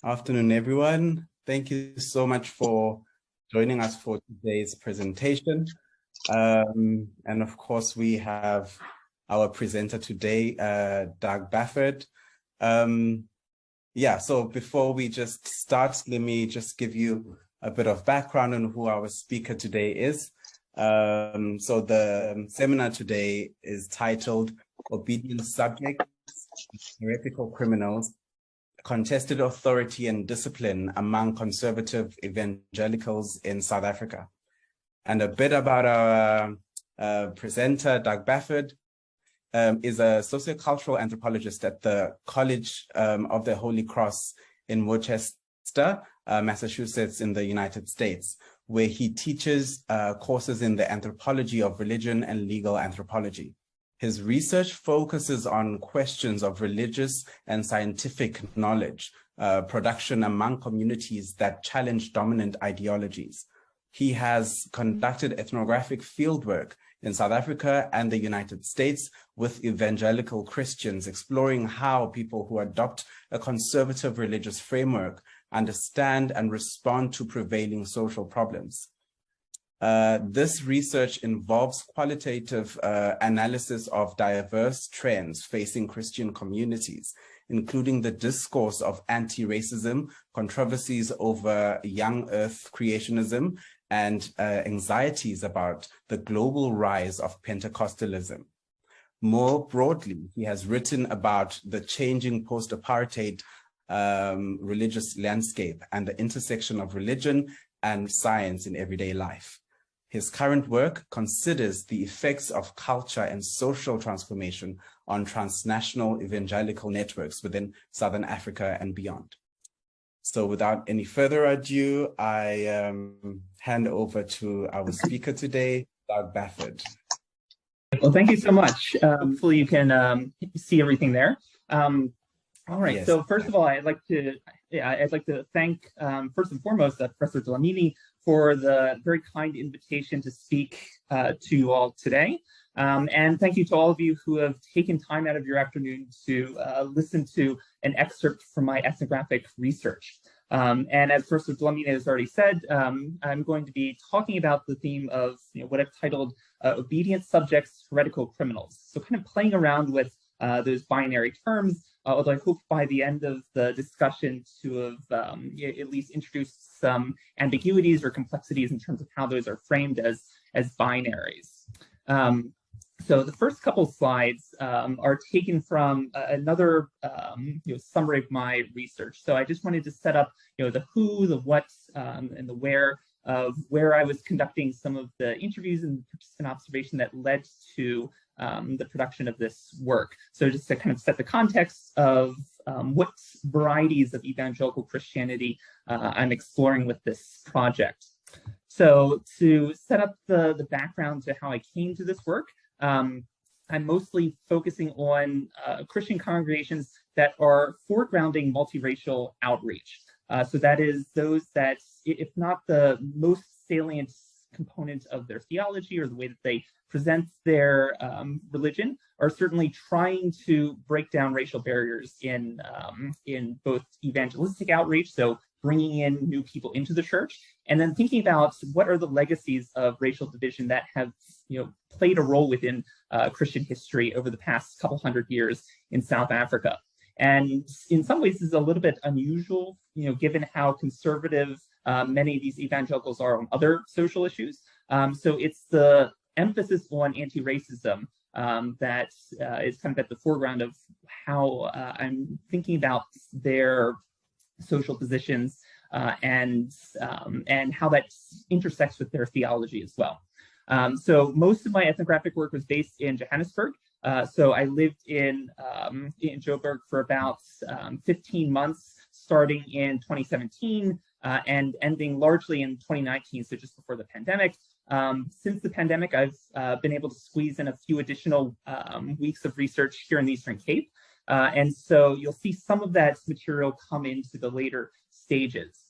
Afternoon, everyone. Thank you so much for joining us for today's presentation. And of course, we have our presenter today, Doug Bafford. So before we just start, let me just give you a bit of background on who our speaker today is. So the seminar today is titled Obedient Subjects, Heretical Criminals, Contested Authority and Discipline Among Conservative Evangelicals in South Africa. And a bit about our presenter, Doug Bafford, is a sociocultural anthropologist at the College of the Holy Cross in Worcester, Massachusetts in the United States, where he teaches courses in the anthropology of religion and legal anthropology. His research focuses on questions of religious and scientific knowledge, production among communities that challenge dominant ideologies. He has conducted ethnographic fieldwork in South Africa and the United States with evangelical Christians, exploring how people who adopt a conservative religious framework understand and respond to prevailing social problems. This research involves qualitative analysis of diverse trends facing Christian communities, including the discourse of anti-racism, controversies over young earth creationism, and anxieties about the global rise of Pentecostalism. More broadly, he has written about the changing post-apartheid religious landscape and the intersection of religion and science in everyday life. His current work considers the effects of culture and social transformation on transnational evangelical networks within Southern Africa and beyond. So without any further ado, I hand over to our speaker today, Doug Bafford. Well, thank you so much. Hopefully you can see everything there. All right, yes. So first of all, I'd like to thank, first and foremost, Professor Dlamini for the very kind invitation to speak to you all today. And thank you to all of you who have taken time out of your afternoon to listen to an excerpt from my ethnographic research. And as Professor Dlamini has already said, I'm going to be talking about the theme of what I've titled Obedient Subjects, Heretical Criminals. So kind of playing around with those binary terms, although I hope by the end of the discussion to have at least introduced some ambiguities or complexities in terms of how those are framed as binaries. So the first couple slides are taken from another summary of my research. So I just wanted to set up the who, the what, and the where of where I was conducting some of the interviews and participant observation that led to the production of this work. So just to kind of set the context of what varieties of evangelical Christianity I'm exploring with this project. So to set up the background to how I came to this work, I'm mostly focusing on Christian congregations that are foregrounding multiracial outreach. So that is those that, if not the most salient component of their theology or the way that they present their religion, are certainly trying to break down racial barriers in both evangelistic outreach, so bringing in new people into the church, and then thinking about what are the legacies of racial division that have played a role within Christian history over the past couple hundred years in South Africa. And in some ways, this is a little bit unusual, given how conservative many of these evangelicals are on other social issues. So it's the emphasis on anti-racism that is kind of at the foreground of how I'm thinking about their social positions and how that intersects with their theology as well. So most of my ethnographic work was based in Johannesburg. So I lived in Joburg for about 15 months, starting in 2017 and ending largely in 2019, so just before the pandemic. Since the pandemic, I've been able to squeeze in a few additional weeks of research here in the Eastern Cape. And so you'll see some of that material come into the later stages.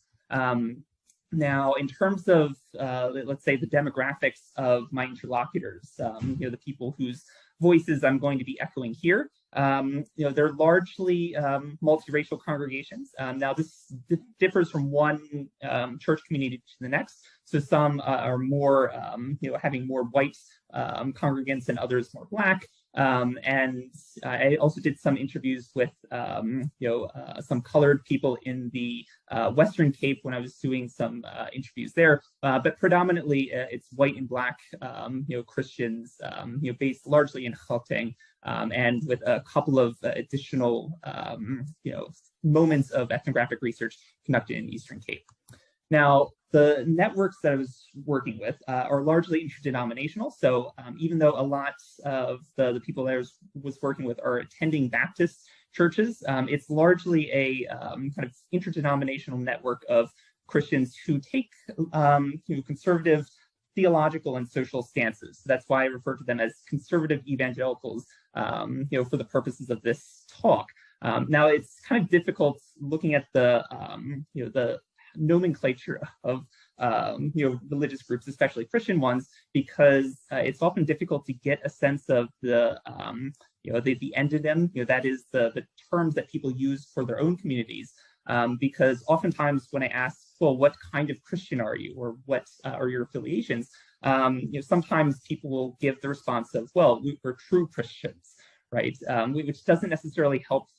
Now, in terms of, let's say, the demographics of my interlocutors, the people whose voices I'm going to be echoing here, They're largely multiracial congregations. Now, this differs from one church community to the next. So some are more, having more white congregants and others more Black. And I also did some interviews with, some colored people in the Western Cape when I was doing some interviews there. But predominantly, it's white and Black, Christians, based largely in Gauteng, and with a couple of additional, moments of ethnographic research conducted in Eastern Cape. Now, the networks that I was working with are largely interdenominational. So even though a lot of the people that I was working with are attending Baptist churches, it's largely a kind of interdenominational network of Christians who take conservative theological and social stances. So that's why I refer to them as conservative evangelicals, for the purposes of this talk. Now, it's kind of difficult looking at the nomenclature of religious groups, especially Christian ones, because it's often difficult to get a sense of the endonym, that is the terms that people use for their own communities. Because oftentimes when I ask, well, what kind of Christian are you, or what are your affiliations, sometimes people will give the response of, well, we're true Christians, right? Which doesn't necessarily help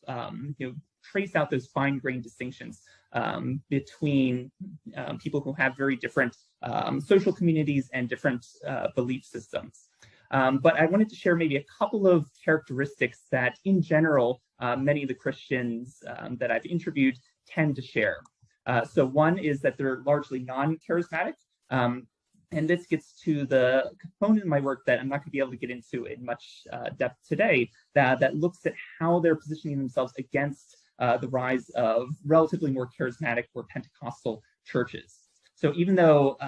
trace out those fine-grained distinctions between people who have very different social communities and different belief systems. But I wanted to share maybe a couple of characteristics that, in general, many of the Christians that I've interviewed tend to share. So one is that they're largely non-charismatic. And this gets to the component in my work that I'm not going to be able to get into in much depth today, that looks at how they're positioning themselves against the rise of relatively more charismatic or Pentecostal churches. So even though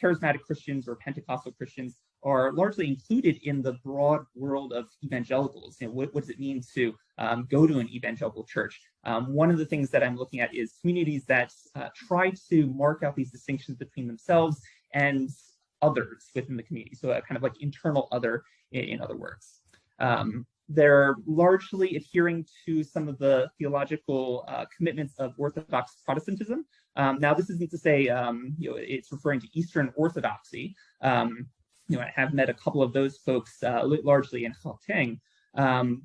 charismatic Christians or Pentecostal Christians are largely included in the broad world of evangelicals, what does it mean to go to an evangelical church? One of the things that I'm looking at is communities that try to mark out these distinctions between themselves and others within the community. So a kind of like internal other, in other words. They're largely adhering to some of the theological commitments of Orthodox Protestantism. Now, this isn't to say it's referring to Eastern Orthodoxy. I have met a couple of those folks largely in Gauteng,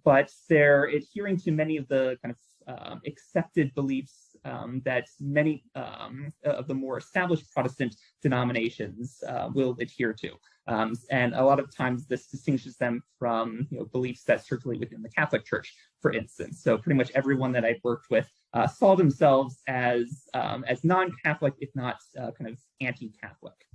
but they're adhering to many of the kind of accepted beliefs that many of the more established Protestant denominations will adhere to. And a lot of times this distinguishes them from beliefs that circulate within the Catholic Church, for instance. So pretty much everyone that I've worked with saw themselves as non-Catholic, if not kind of anti-Catholic.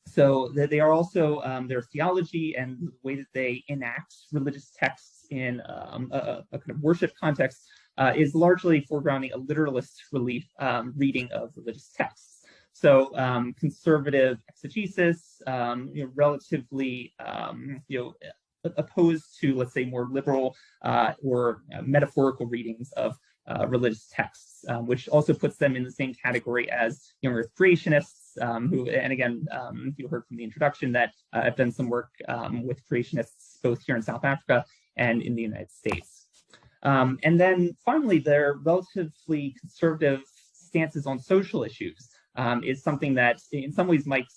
So they are also, their theology and the way that they enact religious texts in a kind of worship context is largely foregrounding a literalist reading of religious texts. So conservative exegesis, relatively, opposed to, let's say, more liberal or metaphorical readings of religious texts, which also puts them in the same category as young Earth creationists, who, and again, you heard from the introduction that I've done some work with creationists both here in South Africa and in the United States. And then finally, their relatively conservative stances on social issues is something that in some ways might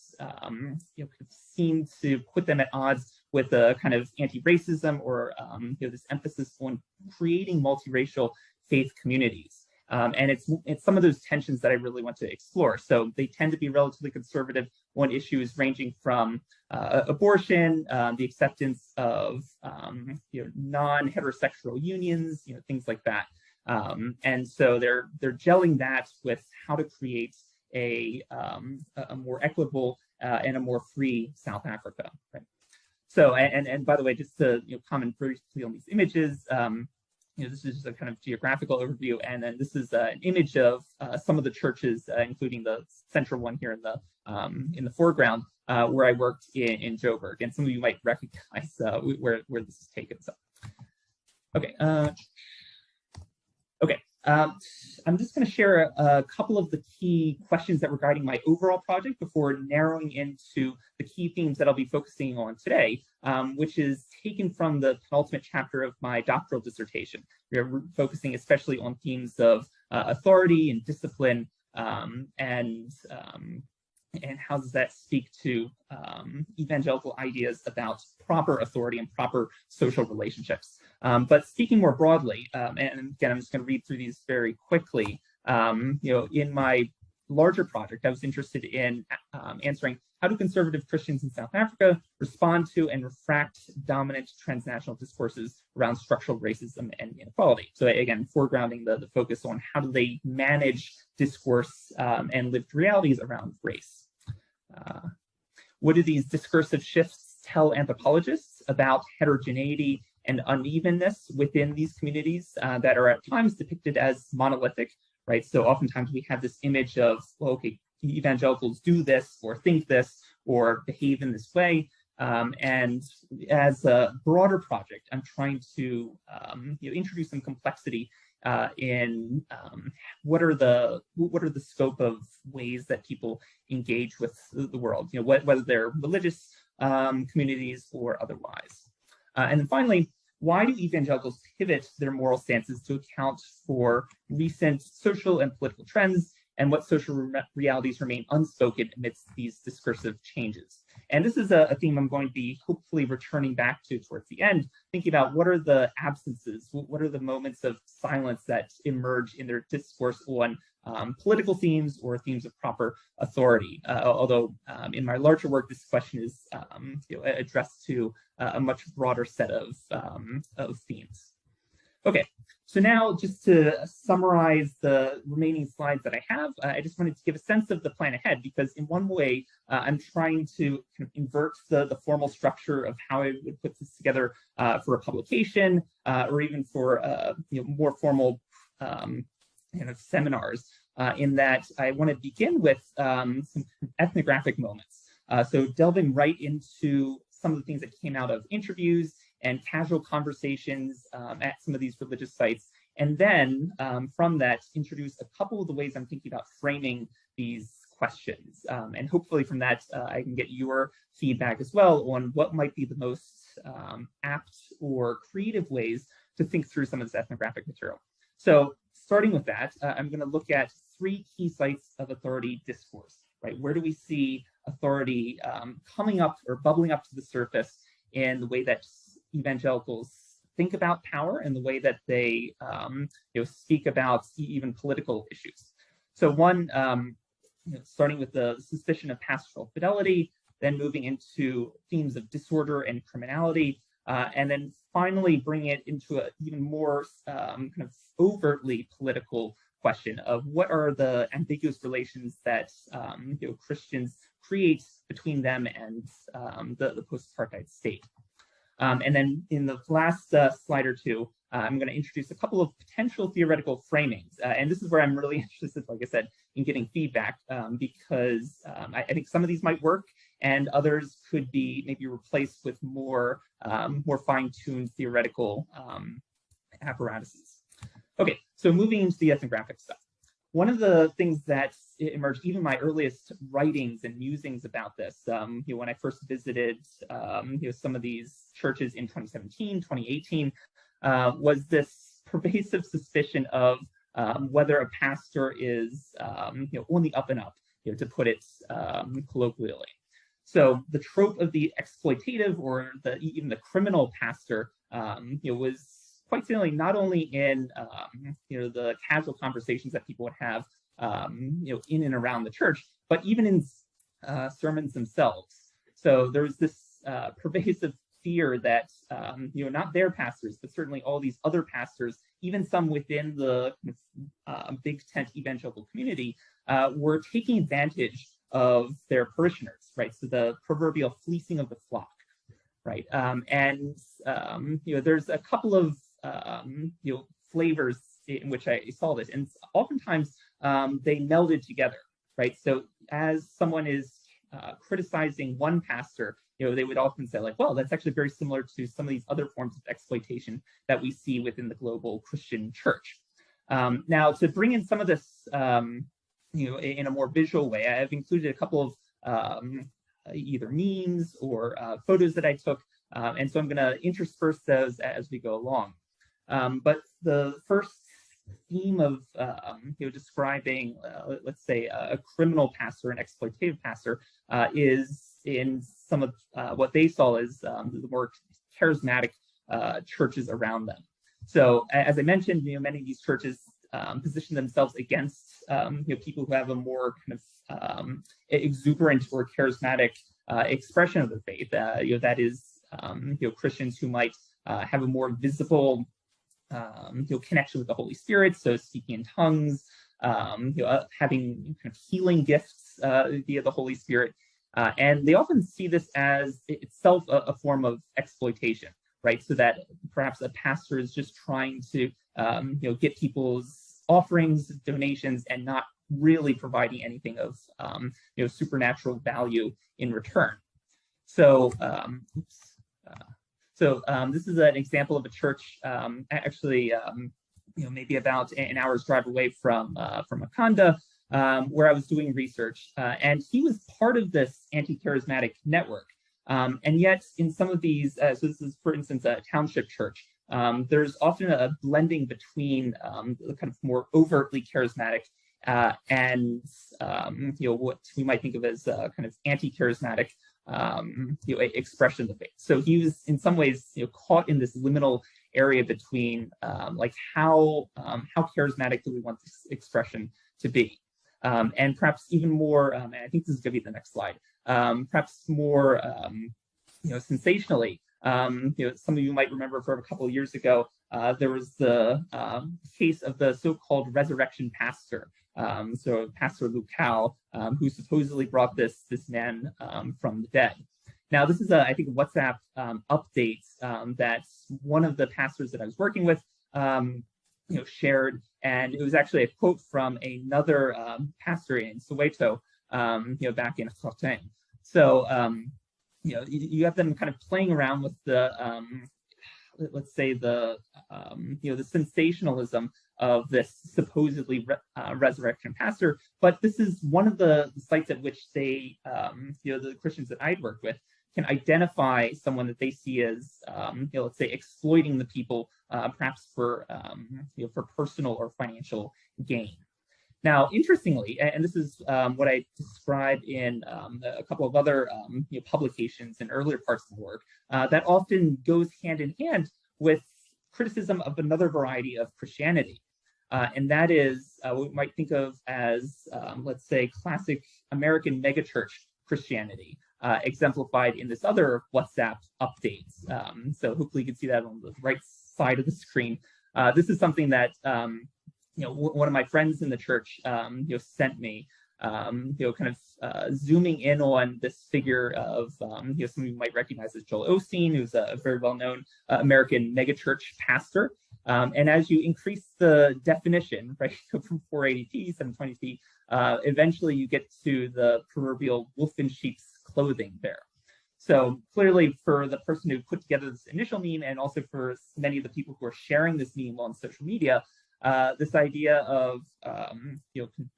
seem to put them at odds with a kind of anti-racism or this emphasis on creating multiracial faith communities. And it's some of those tensions that I really want to explore. So they tend to be relatively conservative on issues ranging from abortion, the acceptance of non-heterosexual unions, things like that. And so they're gelling that with how to create a more equitable and a more free South Africa. Right? So, and by the way, just to comment briefly on these images. This is just a kind of geographical overview, and then this is an image of some of the churches, including the central one here in the foreground, where I worked in Joburg, and some of you might recognize where this is taken. So, okay, I'm just going to share a couple of the key questions that were guiding my overall project before narrowing into the key themes that I'll be focusing on today, which is taken from the penultimate chapter of my doctoral dissertation. We're focusing especially on themes of authority and discipline, and how does that speak to evangelical ideas about proper authority and proper social relationships. But speaking more broadly, and again, I'm just going to read through these very quickly. In my larger project, I was interested in answering how do conservative Christians in South Africa respond to and refract dominant transnational discourses around structural racism and inequality. So again, foregrounding the focus on how do they manage discourse and lived realities around race. What do these discursive shifts tell anthropologists about heterogeneity and unevenness within these communities that are at times depicted as monolithic, right? So oftentimes we have this image of, well, okay, evangelicals do this or think this or behave in this way. And as a broader project, I'm trying to introduce some complexity in what are the scope of ways that people engage with the world, whether they're religious communities or otherwise. And then finally, why do evangelicals pivot their moral stances to account for recent social and political trends, and what social realities remain unspoken amidst these discursive changes? And this is a theme I'm going to be hopefully returning back to towards the end, thinking about what are the absences, what are the moments of silence that emerge in their discourse on political themes or themes of proper authority. Although in my larger work, this question is addressed to a much broader set of themes. Okay, so now just to summarize the remaining slides that I have, I just wanted to give a sense of the plan ahead, because in one way, I'm trying to kind of invert the formal structure of how I would put this together for a publication or even for more formal seminars, in that I want to begin with some ethnographic moments. So delving right into some of the things that came out of interviews and casual conversations at some of these religious sites. And then from that, introduce a couple of the ways I'm thinking about framing these questions. And hopefully from that, I can get your feedback as well on what might be the most apt or creative ways to think through some of this ethnographic material. So starting with that, I'm going to look at 3 key sites of authority discourse, right? Where do we see authority coming up or bubbling up to the surface in the way that evangelicals think about power and the way that they speak about even political issues? So one, starting with the suspicion of pastoral fidelity, then moving into themes of disorder and criminality, and then finally bringing it into an even more kind of overtly political question of what are the ambiguous relations that Christians create between them and the post-apartheid state. And then in the last slide or two, I'm going to introduce a couple of potential theoretical framings. And this is where I'm really interested, like I said, in getting feedback, because I think some of these might work and others could be maybe replaced with more fine-tuned theoretical apparatuses. Okay, so moving into the ethnographic stuff. One of the things that emerged, even my earliest writings and musings about this, when I first visited some of these churches in 2017, 2018, was this pervasive suspicion of whether a pastor is on the up and up, to put it colloquially. So the trope of the exploitative or even the criminal pastor was quite silly, not only in the casual conversations that people would have in and around the church, but even in sermons themselves. So there was this pervasive fear that not their pastors, but certainly all these other pastors, even some within the big tent evangelical community, were taking advantage of their parishioners, right? So the proverbial fleecing of the flock, right? There's a couple of flavors in which I saw this, and oftentimes they melded together, right? So as someone is criticizing one pastor, they would often say like, well, that's actually very similar to some of these other forms of exploitation that we see within the global Christian church. Now, to bring in some of this, in a more visual way, I've included a couple of either memes or photos that I took, and so I'm going to intersperse those as we go along. But the first theme of describing, let's say, a criminal pastor, an exploitative pastor, is in some of what they saw as the more charismatic churches around them. So, as I mentioned, many of these churches position themselves against people who have a more kind of exuberant or charismatic expression of the faith. That is, Christians who might have a more visible connection with the Holy Spirit, so speaking in tongues, having kind of healing gifts via the Holy Spirit, and they often see this as itself a form of exploitation, right? So that perhaps a pastor is just trying to get people's offerings, donations, and not really providing anything of supernatural value in return. So, this is an example of a church, actually, maybe about an hour's drive away from Makanda, where I was doing research, and he was part of this anti-charismatic network. And yet, in some of these, so this is, for instance, a township church. There's often a blending between the kind of more overtly charismatic and what we might think of as kind of anti-charismatic expression of the faith. So he was in some ways caught in this liminal area between like how charismatic do we want this expression to be, and perhaps even more. And I think this is going to be the next slide. Perhaps more sensationally. Some of you might remember from a couple of years ago, there was the case of the so-called resurrection pastor. So Pastor Lucao, who supposedly brought this man from the dead. Now, this is I think a WhatsApp update that one of the pastors that I was working with shared, and it was actually a quote from another pastor in Soweto, back in Gauteng. So you have them kind of playing around with the let's say the sensationalism of this supposedly resurrection pastor, but this is one of the sites at which they the Christians that I'd worked with can identify someone that they see as let's say exploiting the people, perhaps for personal or financial gain. Now, interestingly, and this is what I describe in a couple of other publications in earlier parts of the work, that often goes hand in hand with criticism of another variety of Christianity. And that is what we might think of as, let's say, classic American megachurch Christianity, exemplified in this other WhatsApp update. So hopefully you can see that on the right side of the screen. This is something that one of my friends in the church, sent me, kind of zooming in on this figure of, some of you might recognize as Joel Osteen, who's a very well-known American megachurch pastor. And as you increase the definition, right, from 480p, 720p, eventually you get to the proverbial wolf in sheep's clothing there. So clearly, for the person who put together this initial meme, and also for many of the people who are sharing this meme on social media, this idea of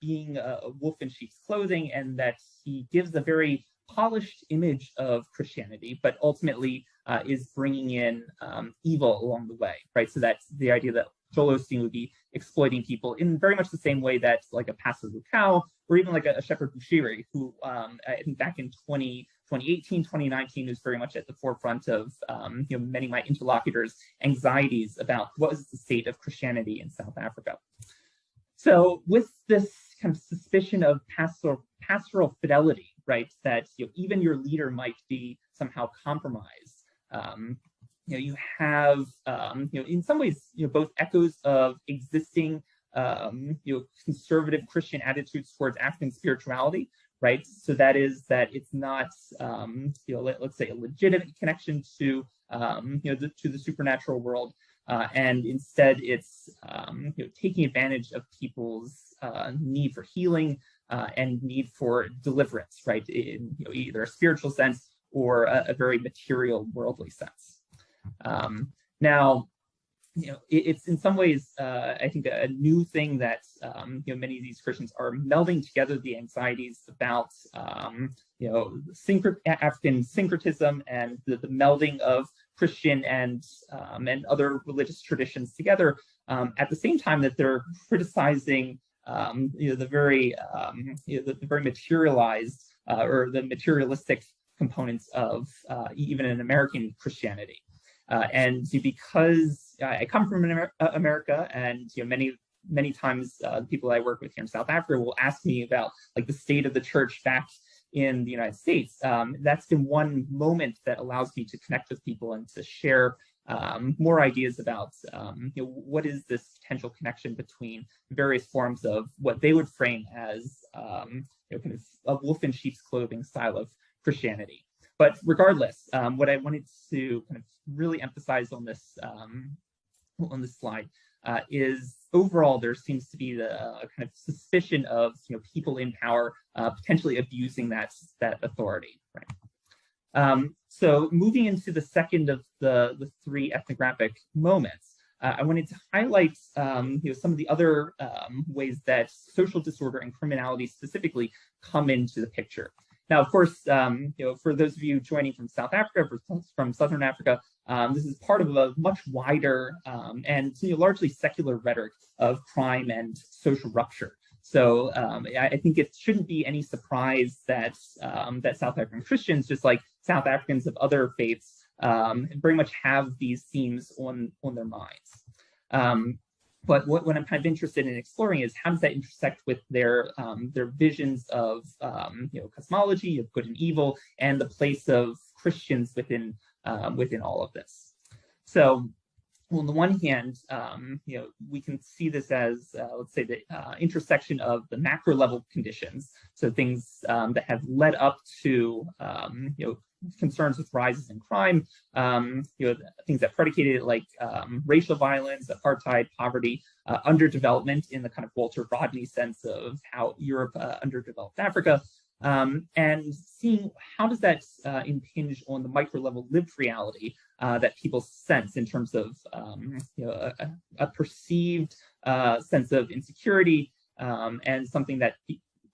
being a wolf in sheep's clothing, and that he gives a very polished image of Christianity, but ultimately is bringing in evil along the way, right? So that's the idea that Joel Osteen would be exploiting people in very much the same way that like a Pastor Lucao, or even like a Shepherd Bushiri, who I think back in 2018, 2019 was very much at the forefront of many of my interlocutors' anxieties about what is the state of Christianity in South Africa. So with this kind of suspicion of pastoral fidelity, right, that even your leader might be somehow compromised, you have in some ways both echoes of existing conservative Christian attitudes towards African spirituality, right? So that is that it's not let's say a legitimate connection to to the supernatural world, and instead it's taking advantage of people's need for healing and need for deliverance, right? In either a spiritual sense or a very material worldly sense. Now, it's in some ways, I think, a new thing that many of these Christians are melding together the anxieties about African syncretism and the melding of Christian and other religious traditions together, at the same time that they're criticizing the very materialized or the materialistic components of even an American Christianity. And because I come from America, and many times the people I work with here in South Africa will ask me about like the state of the church back in the United States. That's been one moment that allows me to connect with people and to share more ideas about what is this potential connection between various forms of what they would frame as kind of a wolf in sheep's clothing style of Christianity. But regardless, what I wanted to kind of really emphasize on this slide is overall there seems to be the kind of suspicion of people in power potentially abusing that authority. Right. So moving into the second of the three ethnographic moments, I wanted to highlight some of the other ways that social disorder and criminality specifically come into the picture. Now, of course, for those of you joining from South Africa, from Southern Africa, this is part of a much wider and largely secular rhetoric of crime and social rupture. So I think it shouldn't be any surprise that that South African Christians, just like South Africans of other faiths, very much have these themes on their minds. But what I'm kind of interested in exploring is how does that intersect with their visions of cosmology, of good and evil, and the place of Christians within all of this. So, on the one hand, we can see this as let's say the intersection of the macro level conditions, so things that have led up to concerns with rises in crime, things that predicated it, like racial violence, apartheid, poverty, underdevelopment in the kind of Walter Rodney sense of how Europe underdeveloped Africa, and seeing how does that impinge on the micro level lived reality that people sense in terms of a perceived sense of insecurity, and something that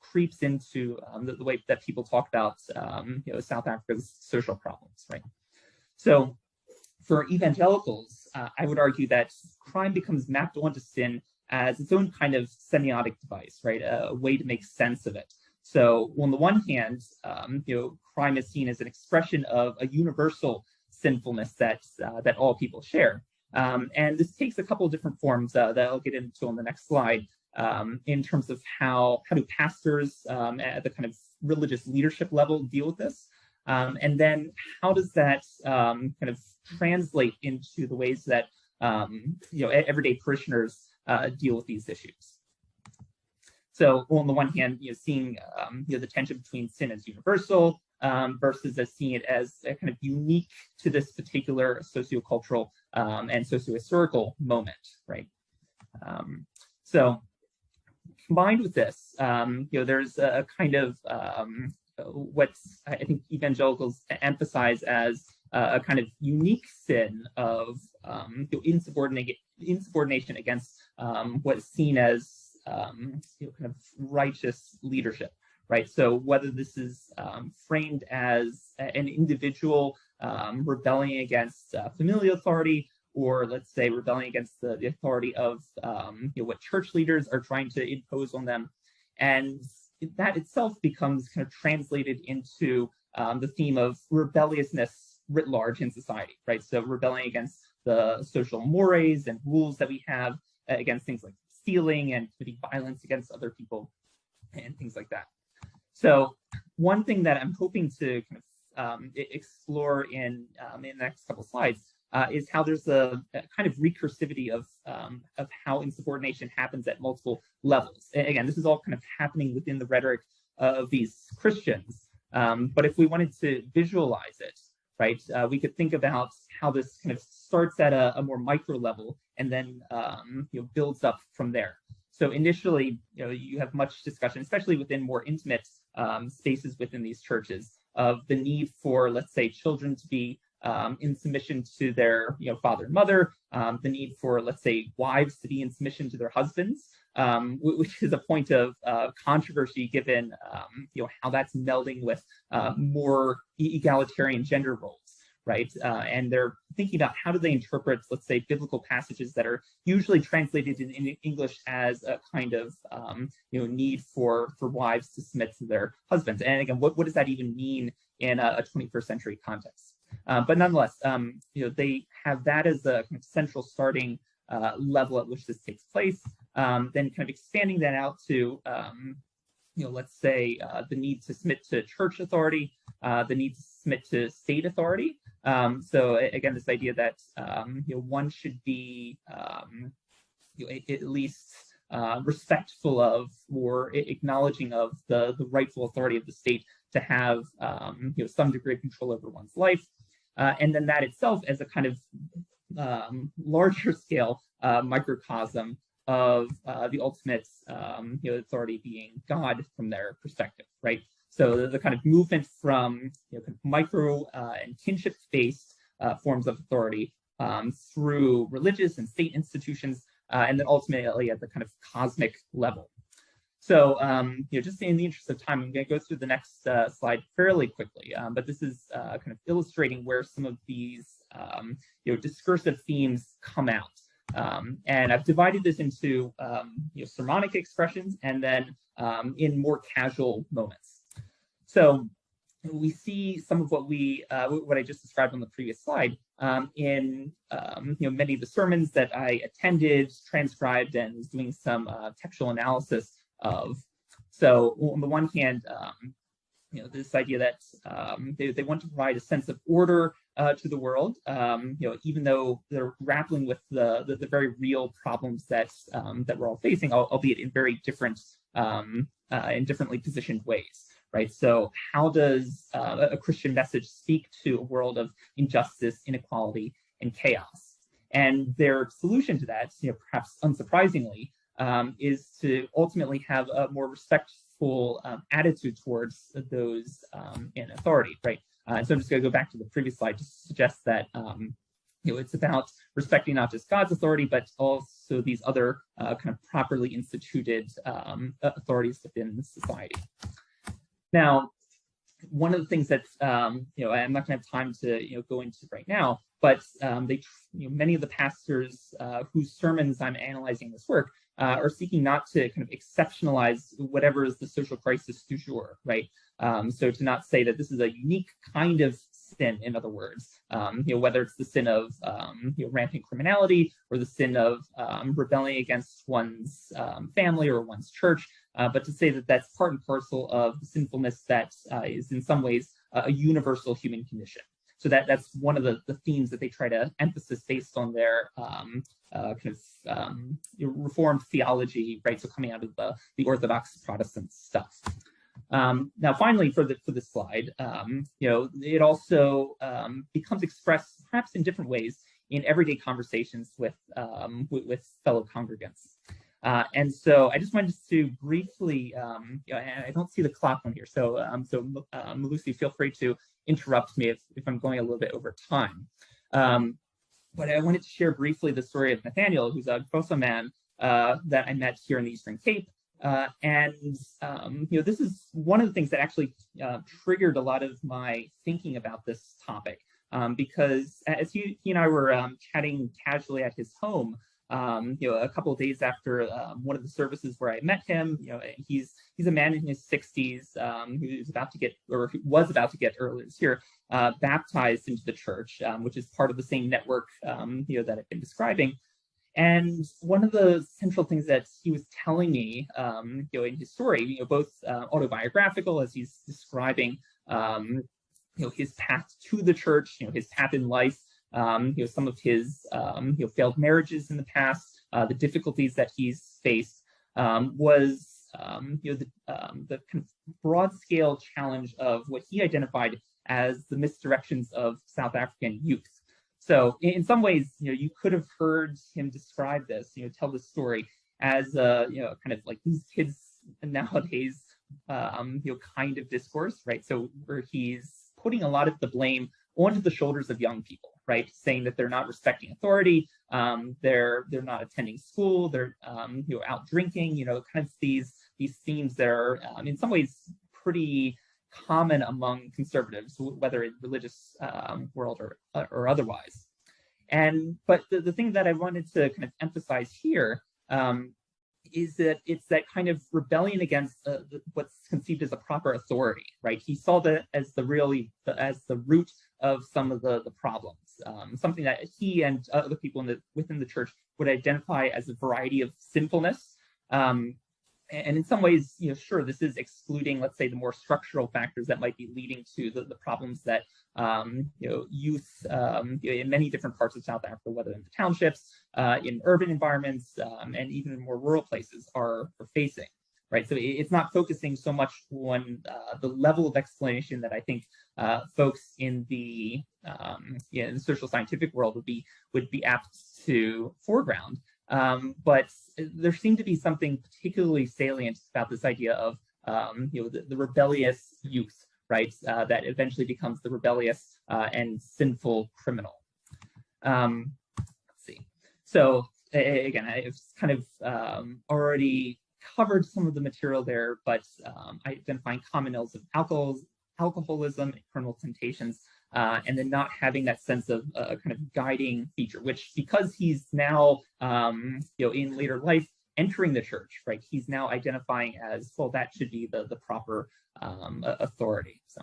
creeps into the way that people talk about South Africa's social problems, right? So for evangelicals, I would argue that crime becomes mapped onto sin as its own kind of semiotic device, right? A way to make sense of it. So on the one hand, crime is seen as an expression of a universal sinfulness that all people share. And this takes a couple of different forms that I'll get into on the next slide. In terms of how do pastors at the kind of religious leadership level deal with this, and then how does that kind of translate into the ways that everyday parishioners deal with these issues. So on the one hand, seeing the tension between sin as universal versus as seeing it as a kind of unique to this particular sociocultural and socio-historical moment, right? So combined with this, there's a kind of what I think evangelicals emphasize as a kind of unique sin of insubordination against what is seen as kind of righteous leadership, right? So whether this is framed as an individual rebelling against familial authority, or let's say rebelling against the authority of what church leaders are trying to impose on them. And that itself becomes kind of translated into the theme of rebelliousness writ large in society, right? So rebelling against the social mores and rules that we have, against things like stealing and committing violence against other people and things like that. So one thing that I'm hoping to kind of explore in the next couple slides is how there's a kind of recursivity of how insubordination happens at multiple levels. And again, this is all kind of happening within the rhetoric of these Christians. But if we wanted to visualize it, right, we could think about how this kind of starts at a more micro level and then builds up from there. So initially, you have much discussion, especially within more intimate spaces within these churches, of the need for, let's say, children to be in submission to their father and mother, the need for, let's say, wives to be in submission to their husbands, which is a point of controversy given how that's melding with more egalitarian gender roles. Right, and they're thinking about how do they interpret, let's say, biblical passages that are usually translated in English as a kind of need for wives to submit to their husbands. And again, what does that even mean in a 21st century context? But nonetheless, they have that as a kind of central starting level at which this takes place. Then kind of expanding that out to let's say the need to submit to church authority, the need to submit to state authority. So again, this idea that one should be at least respectful of or acknowledging of the rightful authority of the state to have some degree of control over one's life, and then that itself as a kind of larger scale microcosm of the ultimate authority being God from their perspective, right? So the kind of movement from kind of micro and kinship-based forms of authority through religious and state institutions, and then ultimately at the kind of cosmic level. So just in the interest of time, I'm going to go through the next slide fairly quickly, but this is kind of illustrating where some of these discursive themes come out. And I've divided this into sermonic expressions and then in more casual moments. So we see some of what I just described on the previous slide in many of the sermons that I attended, transcribed, and was doing some textual analysis of. So on the one hand, this idea that they want to provide a sense of order to the world, even though they're grappling with the very real problems that we're all facing, albeit in very different in differently positioned ways. Right. So how does a Christian message speak to a world of injustice, inequality, and chaos? And their solution to that, perhaps unsurprisingly, is to ultimately have a more respectful attitude towards those in authority. Right. And so I'm just going to go back to the previous slide to suggest that it's about respecting not just God's authority, but also these other kind of properly instituted authorities within society. Now, one of the things that I'm not going to have time to go into right now, but many of the pastors whose sermons I'm analyzing in this work are seeking not to kind of exceptionalize whatever is the social crisis du jour, right? So to not say that this is a unique kind of sin, in other words, whether it's the sin of rampant criminality or the sin of rebelling against one's family or one's church, but to say that that's part and parcel of the sinfulness that is in some ways a universal human condition. So that's one of the themes that they try to emphasize based on their kind of Reformed theology, right? So coming out of the Orthodox Protestant stuff. Now, finally, for this slide, it also becomes expressed perhaps in different ways in everyday conversations with fellow congregants. And so I just wanted to briefly, and I don't see the clock on here, so Malusi, feel free to interrupt me if I'm going a little bit over time. But I wanted to share briefly the story of Nathaniel, who's a Xhosa man that I met here in the Eastern Cape. And this is one of the things that actually triggered a lot of my thinking about this topic, because as he and I were chatting casually at his home, a couple of days after one of the services where I met him, he's a man in his 60s who was about to get earlier this year baptized into the church, which is part of the same network that I've been describing. And one of the central things that he was telling me, in his story, both autobiographical as he's describing, his path to the church, his path in life, some of his failed marriages in the past, the difficulties that he's faced, was the kind of broad scale challenge of what he identified as the misdirections of South African youth. So in some ways, you could have heard him describe this, tell this story as kind of like these kids nowadays, kind of discourse, right? So where he's putting a lot of the blame onto the shoulders of young people, right? Saying that they're not respecting authority, they're not attending school, they're out drinking, kind of these themes that are in some ways pretty common among conservatives, whether in religious world or otherwise. But the thing that I wanted to kind of emphasize here is that it's that kind of rebellion against what's conceived as a proper authority, right? He saw that as the root of some of the problems, something that he and other people within the church would identify as a variety of sinfulness. And in some ways, sure, this is excluding, let's say, the more structural factors that might be leading to the problems that youth in many different parts of South Africa, whether in the townships, in urban environments, and even in more rural places are facing, right? So it's not focusing so much on the level of explanation that I think folks in the in the social scientific world would be apt to foreground. But there seemed to be something particularly salient about this idea of the rebellious youth, right? That eventually becomes the rebellious and sinful criminal. Let's see. So again, I've kind of already covered some of the material there, but identifying common ills of alcoholism, criminal temptations, and then not having that sense of kind of guiding feature, which because he's now, in later life entering the church, right? He's now identifying as, well, that should be the proper authority. So,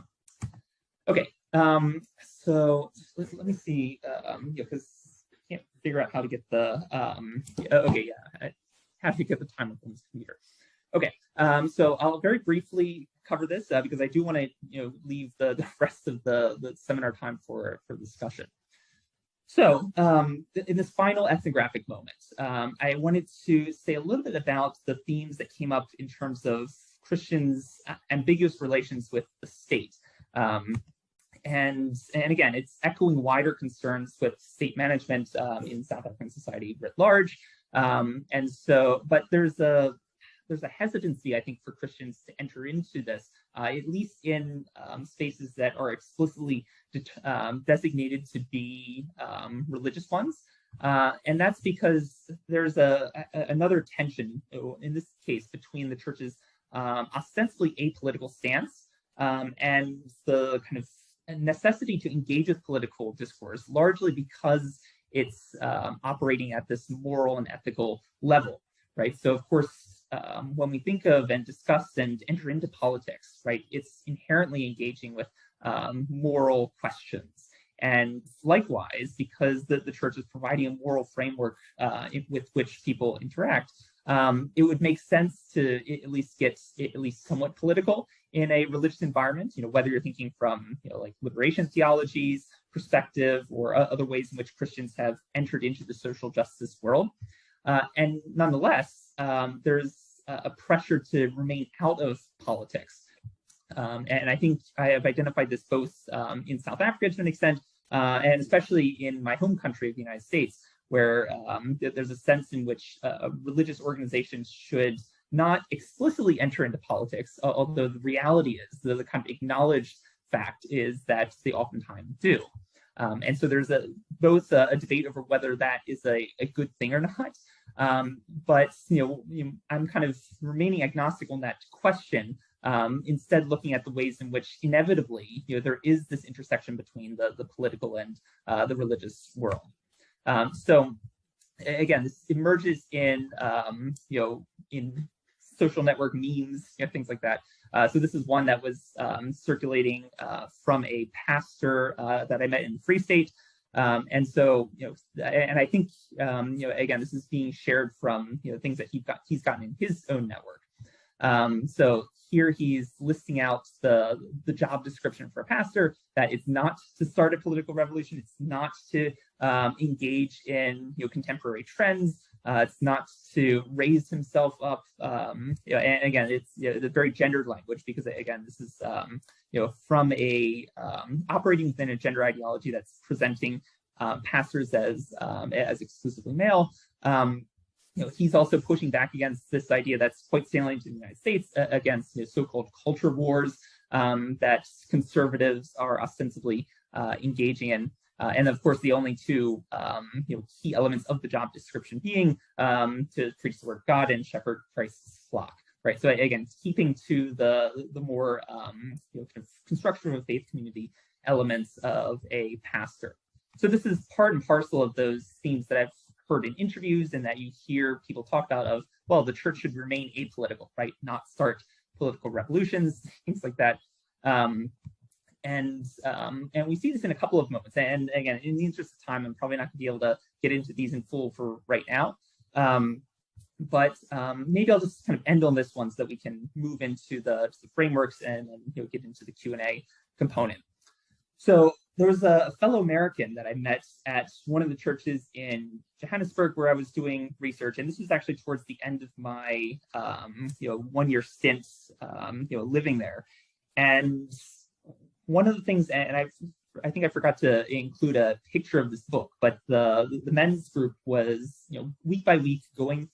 okay. So let me see, because I can't figure out how to get the, how to get the timer from this computer. Okay, so I'll very briefly cover this because I do want to leave the rest of the seminar time for discussion. So in this final ethnographic moment, I wanted to say a little bit about the themes that came up in terms of Christians' ambiguous relations with the state. And again, it's echoing wider concerns with state management in South African society writ large. And so, but there's a hesitancy, I think, for Christians to enter into this, at least in spaces that are explicitly designated to be religious ones. And that's because there's another tension, in this case, between the church's ostensibly apolitical stance and the kind of necessity to engage with political discourse, largely because it's operating at this moral and ethical level, right? So, of course, when we think of and discuss and enter into politics, right, it's inherently engaging with moral questions. And likewise, because the church is providing a moral framework with which people interact, it would make sense to at least get at least somewhat political in a religious environment, whether you're thinking from, like liberation theologies perspective or other ways in which Christians have entered into the social justice world. And nonetheless, there's a pressure to remain out of politics. And I think I have identified this both in South Africa to an extent, and especially in my home country of the United States, where there's a sense in which religious organizations should not explicitly enter into politics, although the reality is, the kind of acknowledged fact is that they oftentimes do. And so there's both a debate over whether that is a good thing or not. But I'm kind of remaining agnostic on that question, instead looking at the ways in which inevitably there is this intersection between the political and the religious world. So again, this emerges in in social network memes, things like that. So this is one that was circulating from a pastor that I met in the Free State. And so, and I think, again, this is being shared from, things that he's gotten in his own network. So here he's listing out the job description for a pastor, that it's not to start a political revolution. It's not to engage in, contemporary trends. It's not to raise himself up. And again, it's very gendered language, because again, this is from a operating within a gender ideology that's presenting pastors as exclusively male. He's also pushing back against this idea that's quite salient in the United States, against so-called culture wars that conservatives are ostensibly engaging in. And of course, the only two key elements of the job description being to preach the word of God and shepherd Christ's flock. Right. So again, keeping to the more kind of construction of a faith community elements of a pastor. So this is part and parcel of those themes that I've heard in interviews and that you hear people talk about of, well, the church should remain apolitical, right? Not start political revolutions, things like that. And we see this in a couple of moments. And again, in the interest of time, I'm probably not going to be able to get into these in full for right now. But maybe I'll just kind of end on this one so that we can move into the frameworks and get into the Q&A component. So there was a fellow American that I met at one of the churches in Johannesburg where I was doing research, and this was actually towards the end of my 1-year stint living there. And one of the things, and I think I forgot to include a picture of this book, but the men's group was week by week going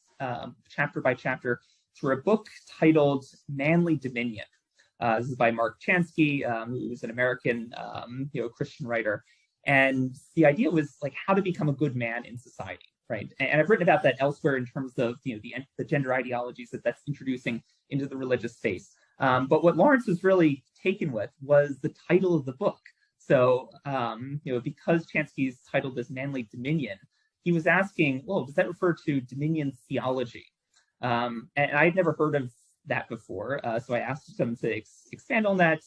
chapter by chapter through a book titled Manly Dominion. This is by Mark Chansky, who was an American, Christian writer. And the idea was like how to become a good man in society, right? And I've written about that elsewhere in terms of, the gender ideologies that's introducing into the religious space. But what Lawrence was really taken with was the title of the book. So, because Chansky's titled this Manly Dominion, he was asking, well, does that refer to dominion theology? And I had never heard of that before. So I asked him to expand on that,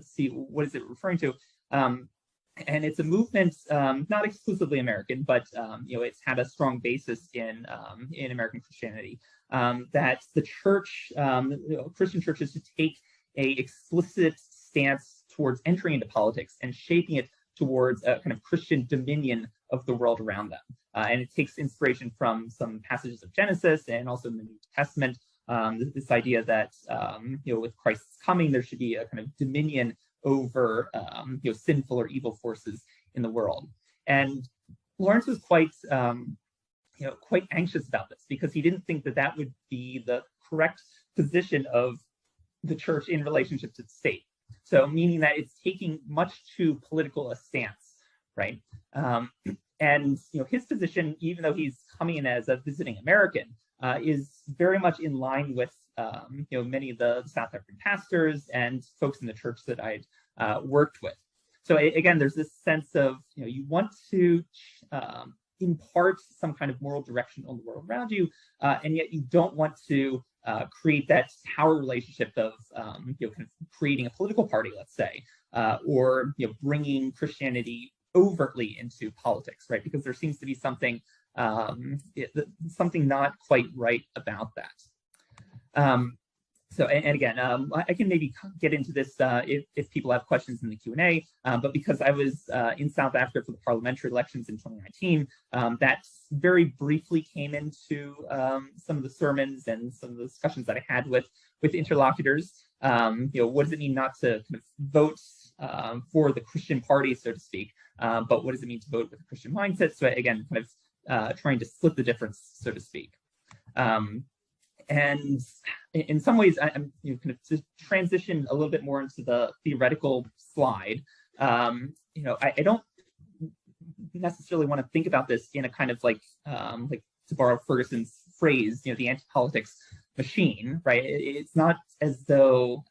see what is it referring to. And it's a movement, not exclusively American, but it's had a strong basis in American Christianity. That the church, Christian churches, to take a explicit stance towards entering into politics and shaping it towards a kind of Christian dominion of the world around them. And it takes inspiration from some passages of Genesis and also in the New Testament. This idea that with Christ's coming, there should be a kind of dominion over sinful or evil forces in the world. And Lawrence was quite anxious about this because he didn't think that would be the correct position of the church in relationship to the state. So meaning that it's taking much too political a stance, right? And his position, even though he's coming in as a visiting American, is very much in line with many of the South African pastors and folks in the church that I'd worked with. So again, there's this sense of you want to impart some kind of moral direction on the world around you, and yet you don't want to create that power relationship of kind of creating a political party, let's say, or bringing Christianity overtly into politics, right? Because there seems to be something not quite right about that. So, and again, I can maybe get into this if people have questions in the Q&A, but because I was in South Africa for the parliamentary elections in 2019, that very briefly came into some of the sermons and some of the discussions that I had with interlocutors. What does it mean not to kind of vote for the Christian party, so to speak, but what does it mean to vote with a Christian mindset? So again, kind of trying to split the difference, so to speak. And in some ways, I'm kind of to transition a little bit more into the theoretical slide. I don't necessarily want to think about this in a kind of like to borrow Ferguson's phrase, the anti-politics machine, right? It's not as though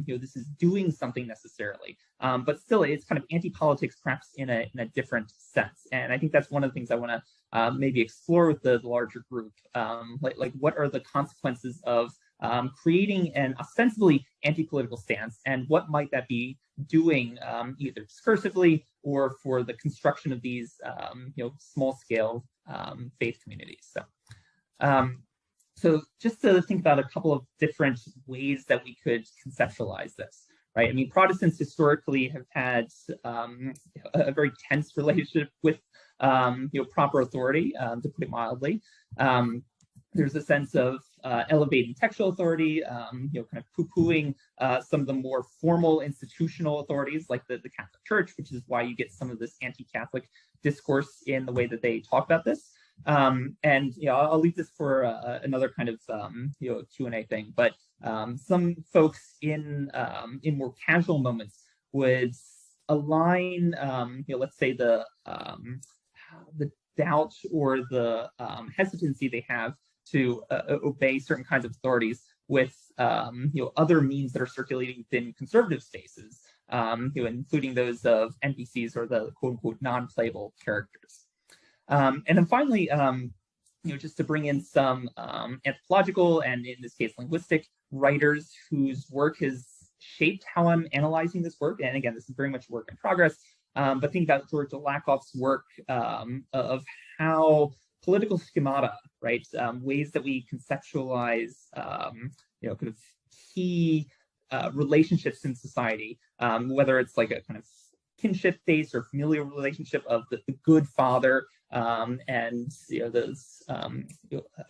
this is doing something necessarily, but still it's kind of anti-politics, perhaps in a different sense. And I think that's one of the things I want to maybe explore with the larger group, like what are the consequences of creating an ostensibly anti-political stance, and what might that be doing either discursively or for the construction of these small-scale faith communities. So just to think about a couple of different ways that we could conceptualize this, right? I mean, Protestants historically have had a very tense relationship with proper authority, to put it mildly. There's a sense of elevating textual authority, kind of poo-pooing some of the more formal institutional authorities like the Catholic Church, which is why you get some of this anti-Catholic discourse in the way that they talk about this. And I'll leave this for another kind of Q&A thing. But some folks in more casual moments would align, let's say the doubt or the hesitancy they have to obey certain kinds of authorities with other means that are circulating within conservative spaces, including those of NPCs or the quote unquote non-playable characters. And then finally, just to bring in some anthropological and in this case linguistic writers whose work has shaped how I'm analyzing this work. And again, this is very much work in progress. But think about George Lakoff's work of how political schemata, right, ways that we conceptualize, kind of key relationships in society, whether it's like a kind of kinship-based or familial relationship of the good father and those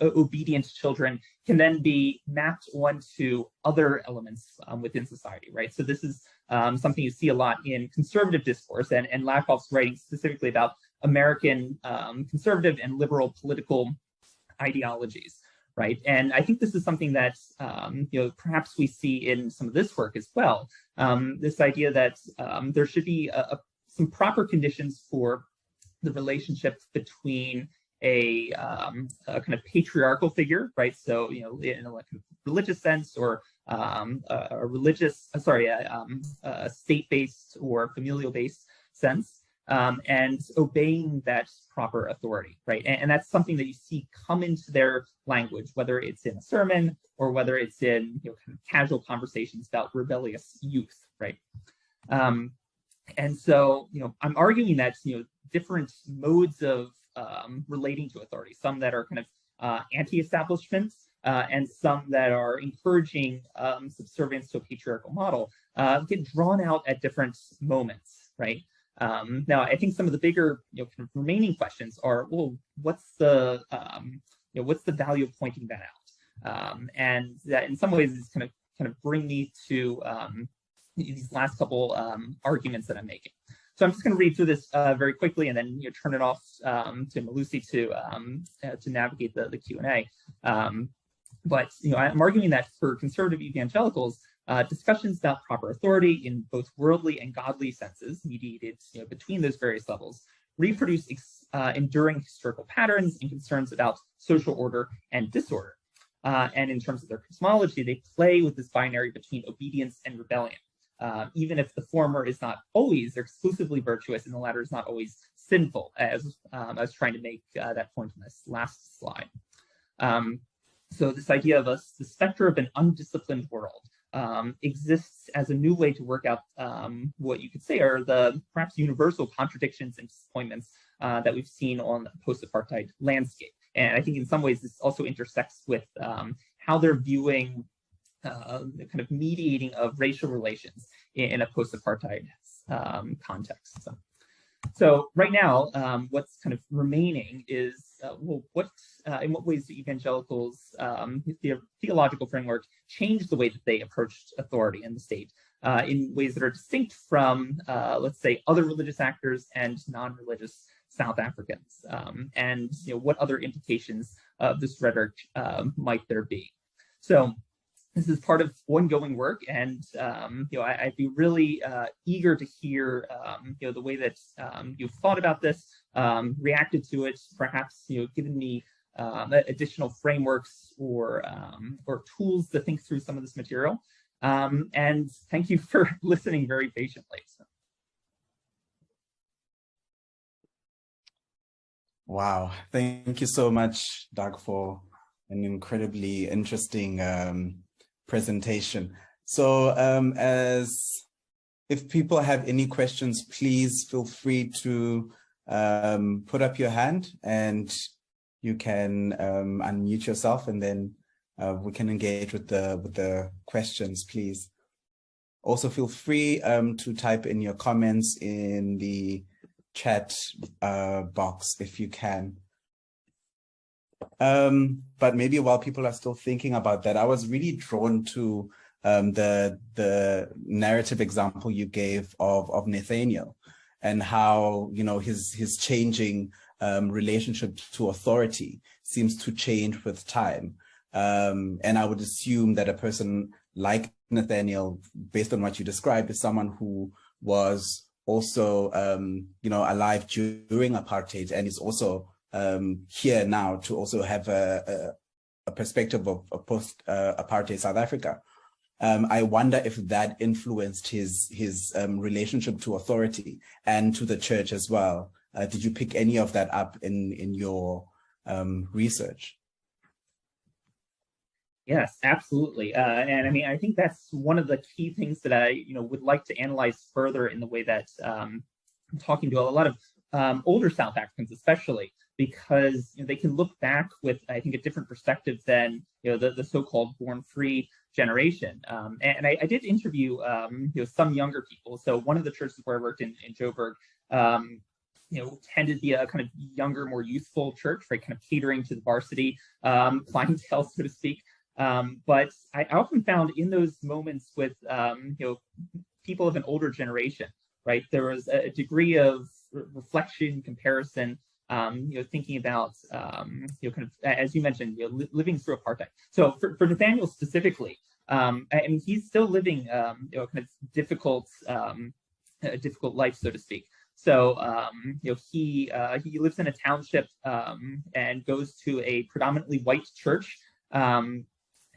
obedient children can then be mapped onto other elements within society, right? So this is something you see a lot in conservative discourse, and Lakoff's writing specifically about American conservative and liberal political ideologies, right? And I think this is something that perhaps we see in some of this work as well. This idea that there should be some proper conditions for the relationship between a kind of patriarchal figure, right? So in a religious sense, or a religious, a state-based or familial-based sense. And obeying that proper authority, right? And that's something that you see come into their language, whether it's in a sermon or whether it's in kind of casual conversations about rebellious youth, right? And so, I'm arguing that different modes of relating to authority, some that are kind of anti-establishment, and some that are encouraging subservience to a patriarchal model, get drawn out at different moments, right? Now, I think some of the bigger, kind of remaining questions are, well, what's the value of pointing that out? And that, in some ways, is kind of bring me to these last couple arguments that I'm making. So I'm just going to read through this very quickly, and then turn it off to Malusi to navigate the Q&A. But I'm arguing that for conservative evangelicals, discussions about proper authority in both worldly and godly senses, mediated between those various levels, reproduce enduring historical patterns and concerns about social order and disorder. And in terms of their cosmology, they play with this binary between obedience and rebellion. Even if the former is not always exclusively virtuous and the latter is not always sinful, as I was trying to make that point in this last slide. So this idea of the specter of an undisciplined world exists as a new way to work out what you could say are the perhaps universal contradictions and disappointments that we've seen on the post-apartheid landscape. And I think in some ways this also intersects with how they're viewing the kind of mediating of racial relations in a post-apartheid context. So right now, what's kind of remaining is, in what ways do evangelicals, the theological framework, change the way that they approached authority in the state in ways that are distinct from, let's say, other religious actors and non-religious South Africans, and what other implications of this rhetoric might there be? So this is part of ongoing work, and I'd be really eager to hear the way that you've thought about this, reacted to it, perhaps given me additional frameworks or tools to think through some of this material. And thank you for listening very patiently. Wow, thank you so much, Doug, for an incredibly interesting presentation. So if people have any questions, please feel free to put up your hand and you can unmute yourself, and then we can engage with the questions, please. Also feel free to type in your comments in the chat box if you can. But maybe while people are still thinking about that, I was really drawn to the narrative example you gave of Nathaniel, and how his changing relationship to authority seems to change with time. And I would assume that a person like Nathaniel, based on what you described, is someone who was also, alive during apartheid, and is also here now to also have a perspective of post-apartheid South Africa. I wonder if that influenced his relationship to authority and to the church as well. Did you pick any of that up in your research? Yes, absolutely. And I mean, I think that's one of the key things that I, would like to analyze further in the way that I'm talking to a lot of older South Africans, especially because they can look back with, I think, a different perspective than the so-called born free generation. And I did interview some younger people. So one of the churches where I worked in Joburg, tended to be a kind of younger, more youthful church, right? Kind of catering to the varsity clientele, so to speak. But I often found in those moments with people of an older generation, right, there was a degree of reflection, comparison, thinking about kind of, as you mentioned, living through apartheid. So for Nathaniel specifically, I mean, he's still living kind of difficult life, so to speak. So he lives in a township and goes to a predominantly white church.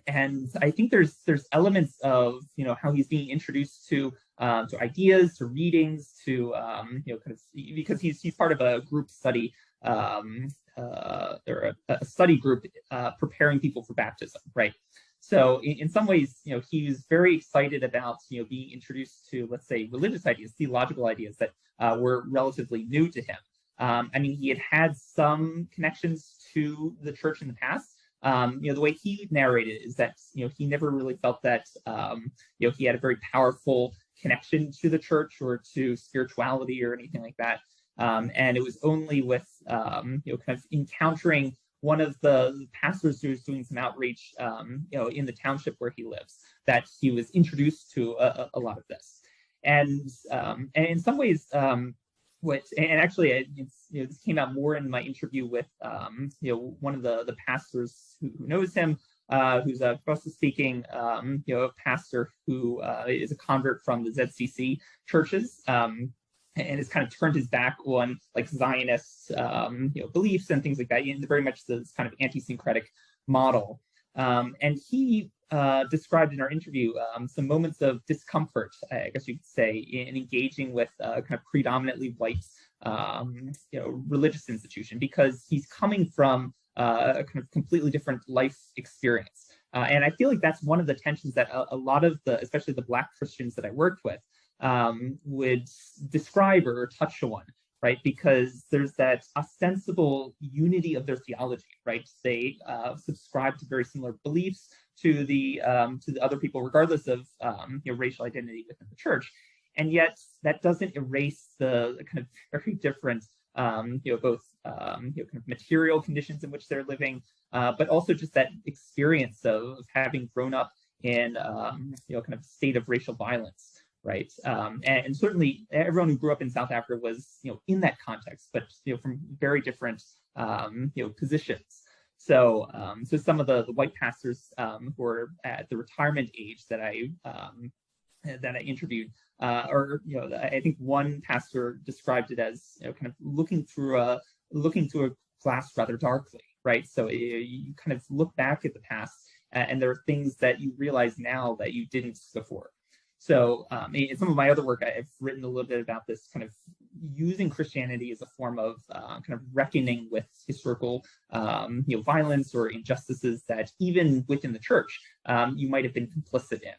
And I think there's elements of how he's being introduced to ideas, to readings, to kind of, because he's part of a group study or a study group preparing people for baptism, right? So in some ways, he's very excited about being introduced to, let's say, religious ideas, theological ideas that were relatively new to him. I mean, he had some connections to the church in the past. The way he narrated is that he never really felt that he had a very powerful connection to the church or to spirituality or anything like that. And it was only with kind of encountering one of the pastors who was doing some outreach in the township where he lives that he was introduced to a lot of this. And in some ways, and actually, this came out more in my interview with one of the pastors who knows him, who's a Xhosa-speaking pastor who is a convert from the ZCC churches, and has kind of turned his back on like Zionist beliefs and things like that, in very much this kind of anti-syncretic model. And he described in our interview some moments of discomfort, I guess you could say, in engaging with kind of predominantly white, religious institution, because he's coming from a kind of completely different life experience. And I feel like that's one of the tensions that a lot of especially the Black Christians that I worked with, would describe or touch on, right? Because there's that ostensible unity of their theology, right? They subscribe to very similar beliefs to the other people, regardless of racial identity within the church, and yet that doesn't erase the kind of very different both kind of material conditions in which they're living, but also just that experience of having grown up in kind of state of racial violence. Right, and certainly everyone who grew up in South Africa was, in that context, but from very different, positions. So, so some of the white pastors who are at the retirement age that I interviewed, or I think one pastor described it as kind of looking through a glass rather darkly, right? So you kind of look back at the past, and there are things that you realize now that you didn't before. So in some of my other work, I've written a little bit about this kind of using Christianity as a form of kind of reckoning with historical violence or injustices that even within the church you might have been complicit in.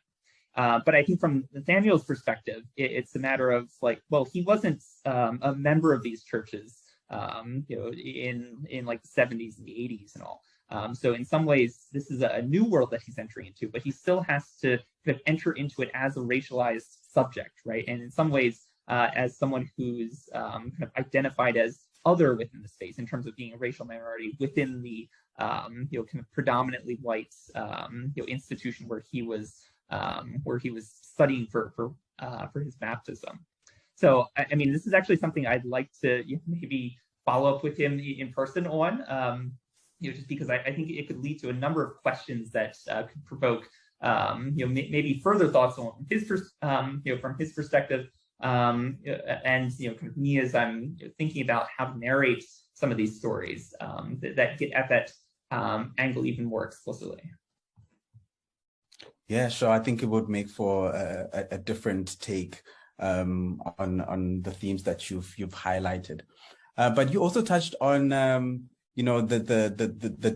But I think from Nathaniel's perspective, it's a matter of like, well, he wasn't a member of these churches, in like the 70s and the 80s and all. So in some ways, this is a new world that he's entering into, but he still has to kind of enter into it as a racialized subject, right? And in some ways, as someone who's kind of identified as other within the space in terms of being a racial minority within the kind of predominantly white institution where he was studying for his baptism. So I mean, this is actually something I'd like to maybe follow up with him in person on. Just because I think it could lead to a number of questions that could provoke, maybe further thoughts on his, from his perspective, And kind of me as I'm thinking about how to narrate some of these stories that get at that angle even more explicitly. Yeah, sure. I think it would make for a different take on the themes that you've highlighted. But you also touched on the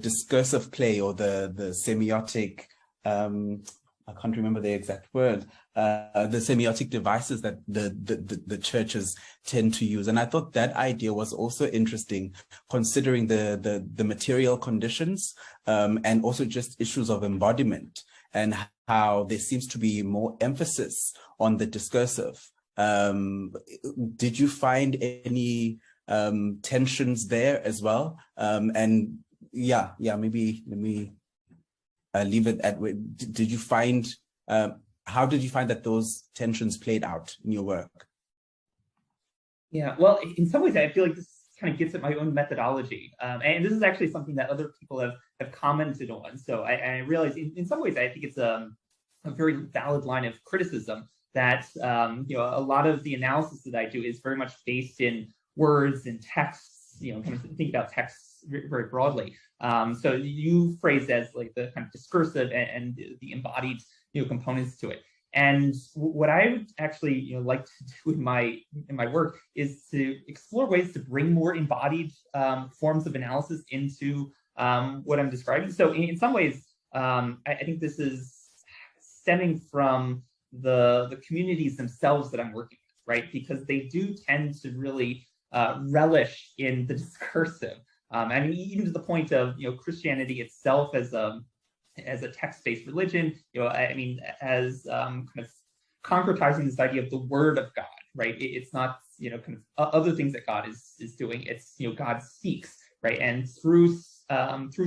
discursive play, or the semiotic, I can't remember the exact word, the semiotic devices that the churches tend to use. And I thought that idea was also interesting, considering the material conditions and also just issues of embodiment, and how there seems to be more emphasis on the discursive. Did you find any tensions there as well? And maybe let me leave it at, did you find, how did you find that those tensions played out in your work? Yeah, well, in some ways, I feel like this kind of gets at my own methodology. And this is actually something that other people have commented on. So I realize in some ways, I think it's a very valid line of criticism that, a lot of the analysis that I do is very much based in words and texts, kind of think about texts very broadly. So you phrased as like the kind of discursive and the embodied, components to it. And what I would actually like to do in my work is to explore ways to bring more embodied forms of analysis into what I'm describing. So in some ways, I think this is stemming from the communities themselves that I'm working with, right? Because they do tend to really relish in the discursive. I mean, even to the point of Christianity itself as a text-based religion, I mean, as kind of concretizing this idea of the word of God, right? It's not kind of other things that God is doing. It's God speaks, right? And through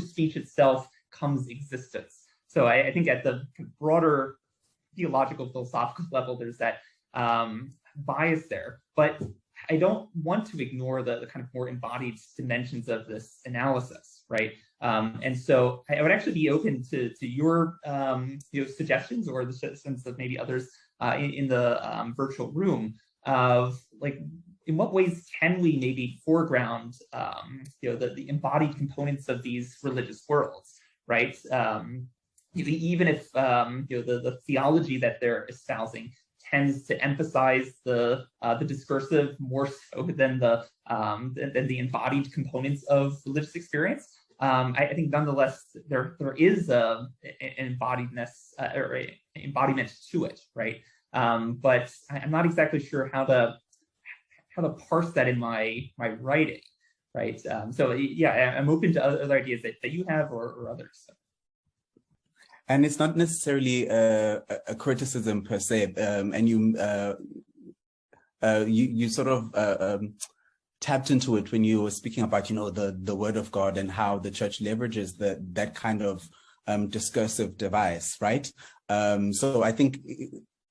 speech itself comes existence. So I think at the broader theological, philosophical level, there's that bias there. But I don't want to ignore the kind of more embodied dimensions of this analysis, right? And so I would actually be open to your suggestions, or the suggestions of maybe others in the virtual room, of like, in what ways can we maybe foreground the embodied components of these religious worlds, right? Even if the theology that they're espousing tends to emphasize the discursive more so than the embodied components of religious experience. I think nonetheless there is an embodiedness or an embodiment to it, right? But I'm not exactly sure how to parse that in my writing, right? So yeah, I'm open to other ideas that you have or others. And it's not necessarily a criticism per se, and you sort of tapped into it when you were speaking about the word of God and how the church leverages that kind of discursive device, right? So I think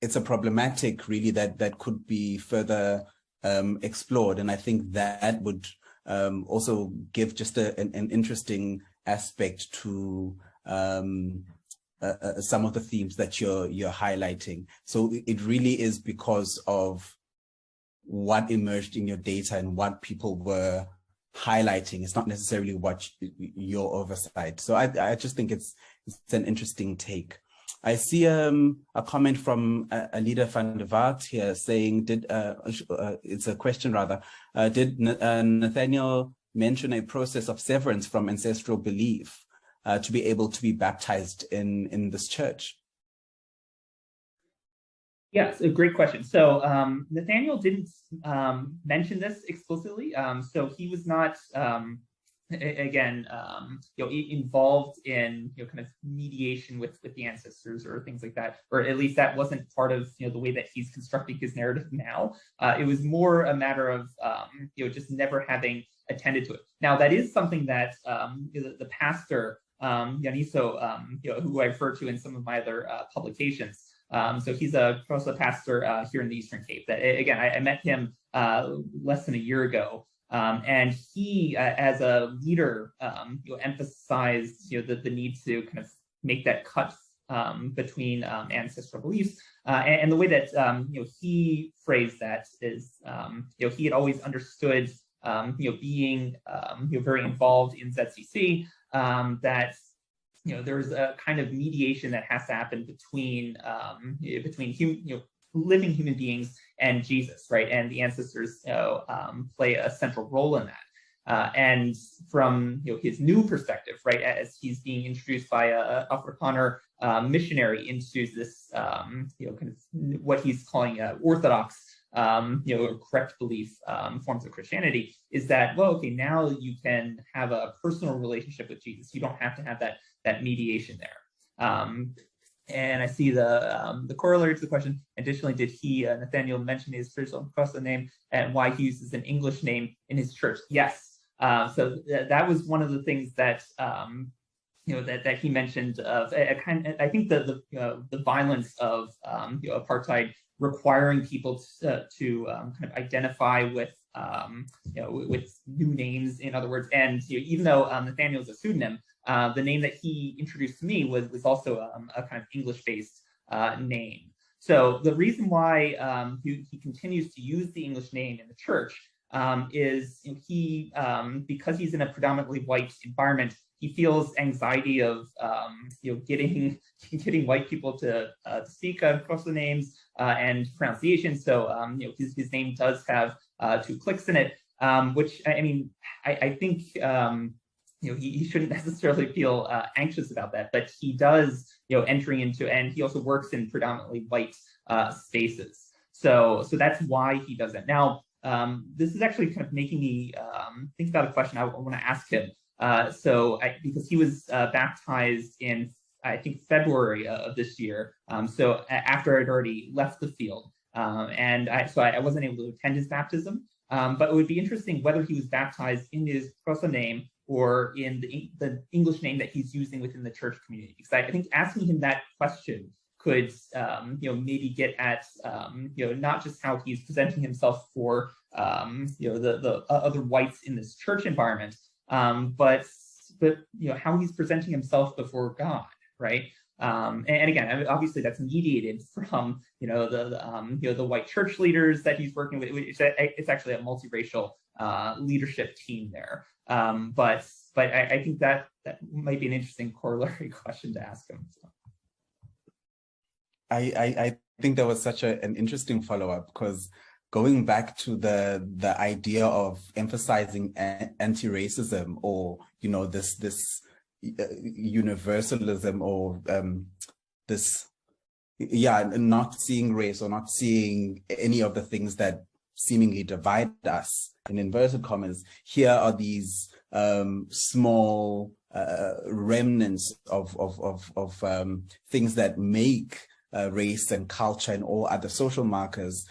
it's a problematic really that could be further explored, and I think that would also give just an interesting aspect to some of the themes that you're highlighting. So it really is because of what emerged in your data and what people were highlighting. It's not necessarily what your oversight. So I just think it's an interesting take. I see a comment from Alida van der Vaart here saying, it's a question rather, did Nathaniel mention a process of severance from ancestral belief to be able to be baptized in this church? Yes, a great question. So Nathaniel didn't mention this explicitly. So he was not, again, involved in kind of mediation with the ancestors or things like that, or at least that wasn't part of the way that he's constructing his narrative now. It was more a matter of just never having attended to it. Now that is something that the pastor Yaniso, who I refer to in some of my other publications. So he's a pastor here in the Eastern Cape. That, again, I met him less than a year ago, and he, as a leader, emphasized the need to kind of make that cut between ancestral beliefs. And the way that he phrased that is, he had always understood, being very involved in ZCC, that there's a kind of mediation that has to happen between living human beings and Jesus, right? And the ancestors play a central role in that. And from his new perspective, right, as he's being introduced by a Afrikaner missionary into this, kind of what he's calling orthodox, correct belief forms of Christianity, is that, well, okay, now you can have a personal relationship with Jesus. You don't have to have that mediation there. And I see the corollary to the question. Additionally, did Nathaniel mention his spiritual cross name and why he uses an English name in his church? Yes. So that was one of the things that that he mentioned of I think the violence of apartheid requiring people to kind of identify with with new names, in other words, and even though Nathaniel is a pseudonym, the name that he introduced to me was also a kind of English-based name. So the reason why he continues to use the English name in the church is he because he's in a predominantly white environment, he feels anxiety of getting white people to speak across the names and pronunciation. So his name does have 2 clicks in it, which I mean I think he shouldn't necessarily feel anxious about that, but he does entering into, and he also works in predominantly white spaces. So that's why he does it. Now this is actually kind of making me think about a question I want to ask him. Because he was baptized in, I think, February of this year. So after I'd already left the field, and I wasn't able to attend his baptism. But it would be interesting whether he was baptized in his Xhosa name or in the English name that he's using within the church community. Because I think asking him that question could, maybe get at, not just how he's presenting himself for, the other whites in this church environment, but how he's presenting himself before God, right? And again, obviously that's mediated from the white church leaders that he's working with. It's actually a multiracial leadership team there. But I think that might be an interesting corollary question to ask him. So. I think that was such an interesting follow-up, because going back to the idea of emphasizing anti-racism, or this universalism, or not seeing race or not seeing any of the things that seemingly divide us, in inverted commas, here are these small remnants of things that make race and culture and all other social markers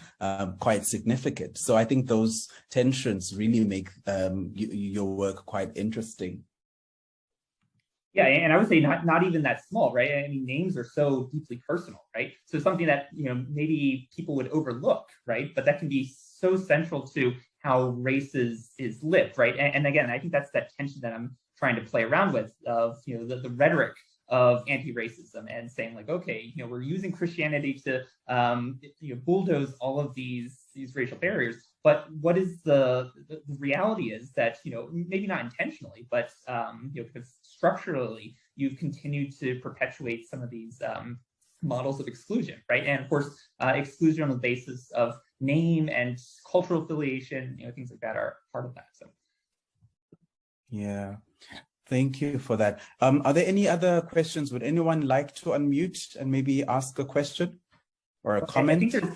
quite significant. So I think those tensions really make your work quite interesting. Yeah, and I would say not even that small, right? I mean, names are so deeply personal, right? So something that maybe people would overlook, right? But that can be so central to how race is lived, right? And again, I think that's that tension that I'm trying to play around with, of the rhetoric of anti-racism, and saying like, okay, we're using Christianity to bulldoze all of these racial barriers, but what is the reality is that maybe not intentionally, but because structurally you've continued to perpetuate some of these models of exclusion, right? And of course, exclusion on the basis of name and cultural affiliation, things like that are part of that. So yeah. Thank you for that. Are there any other questions? Would anyone like to unmute and maybe ask a question or a comment? I think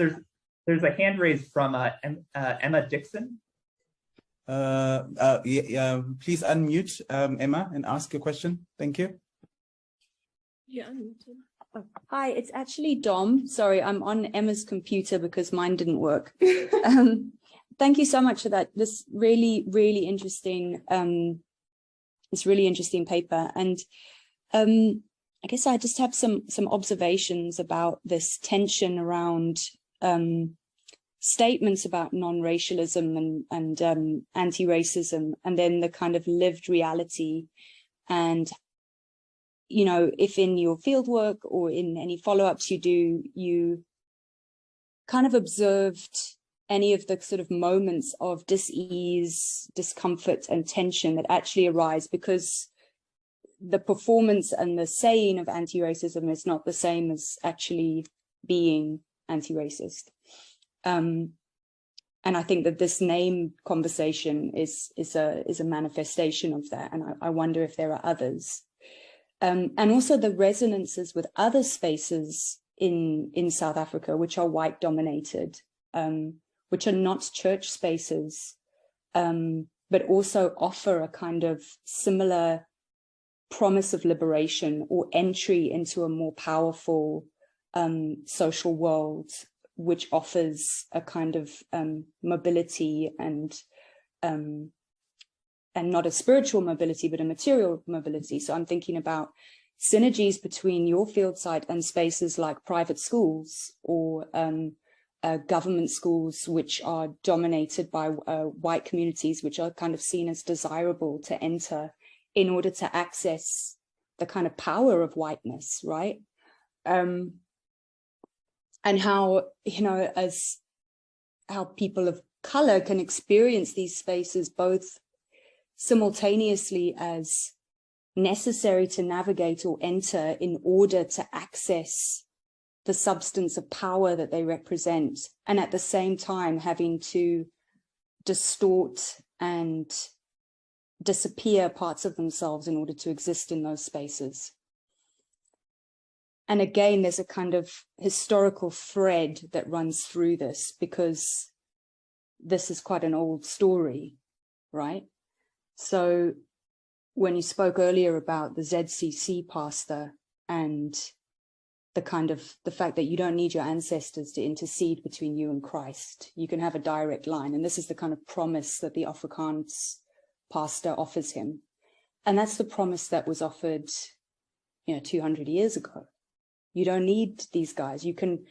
there's a hand raised from Emma Dixon. Please unmute, Emma, and ask your question. Thank you. Yeah, unmuted. Oh. Hi, it's actually Dom. Sorry, I'm on Emma's computer because mine didn't work. Thank you so much for that. This really, really interesting. This really interesting paper, and I guess I just have some observations about this tension around statements about non-racialism and anti-racism, and then the kind of lived reality and you know, if in your fieldwork or in any follow-ups you kind of observed any of the sort of moments of dis-ease, discomfort, and tension that actually arise because the performance and the saying of anti-racism is not the same as actually being anti-racist. And I think that this name conversation is a manifestation of that. And I wonder if there are others. And also the resonances with other spaces in South Africa, which are white dominated, which are not church spaces, but also offer a kind of similar promise of liberation or entry into a more powerful social world, which offers a kind of mobility and not a spiritual mobility, but a material mobility. So I'm thinking about synergies between your field site and spaces like private schools or government schools, which are dominated by white communities, which are kind of seen as desirable to enter in order to access the kind of power of whiteness, right? And how, you know, as how people of color can experience these spaces both simultaneously as necessary to navigate or enter in order to access the substance of power that they represent, and at the same time having to distort and disappear parts of themselves in order to exist in those spaces. And again, there's a kind of historical thread that runs through this, because this is quite an old story, right? So when you spoke earlier about the ZCC pastor and the fact that you don't need your ancestors to intercede between you and Christ, you can have a direct line. And this is the kind of promise that the Afrikaans pastor offers him. And that's the promise that was offered, you know, 200 years ago. You don't need these guys. You can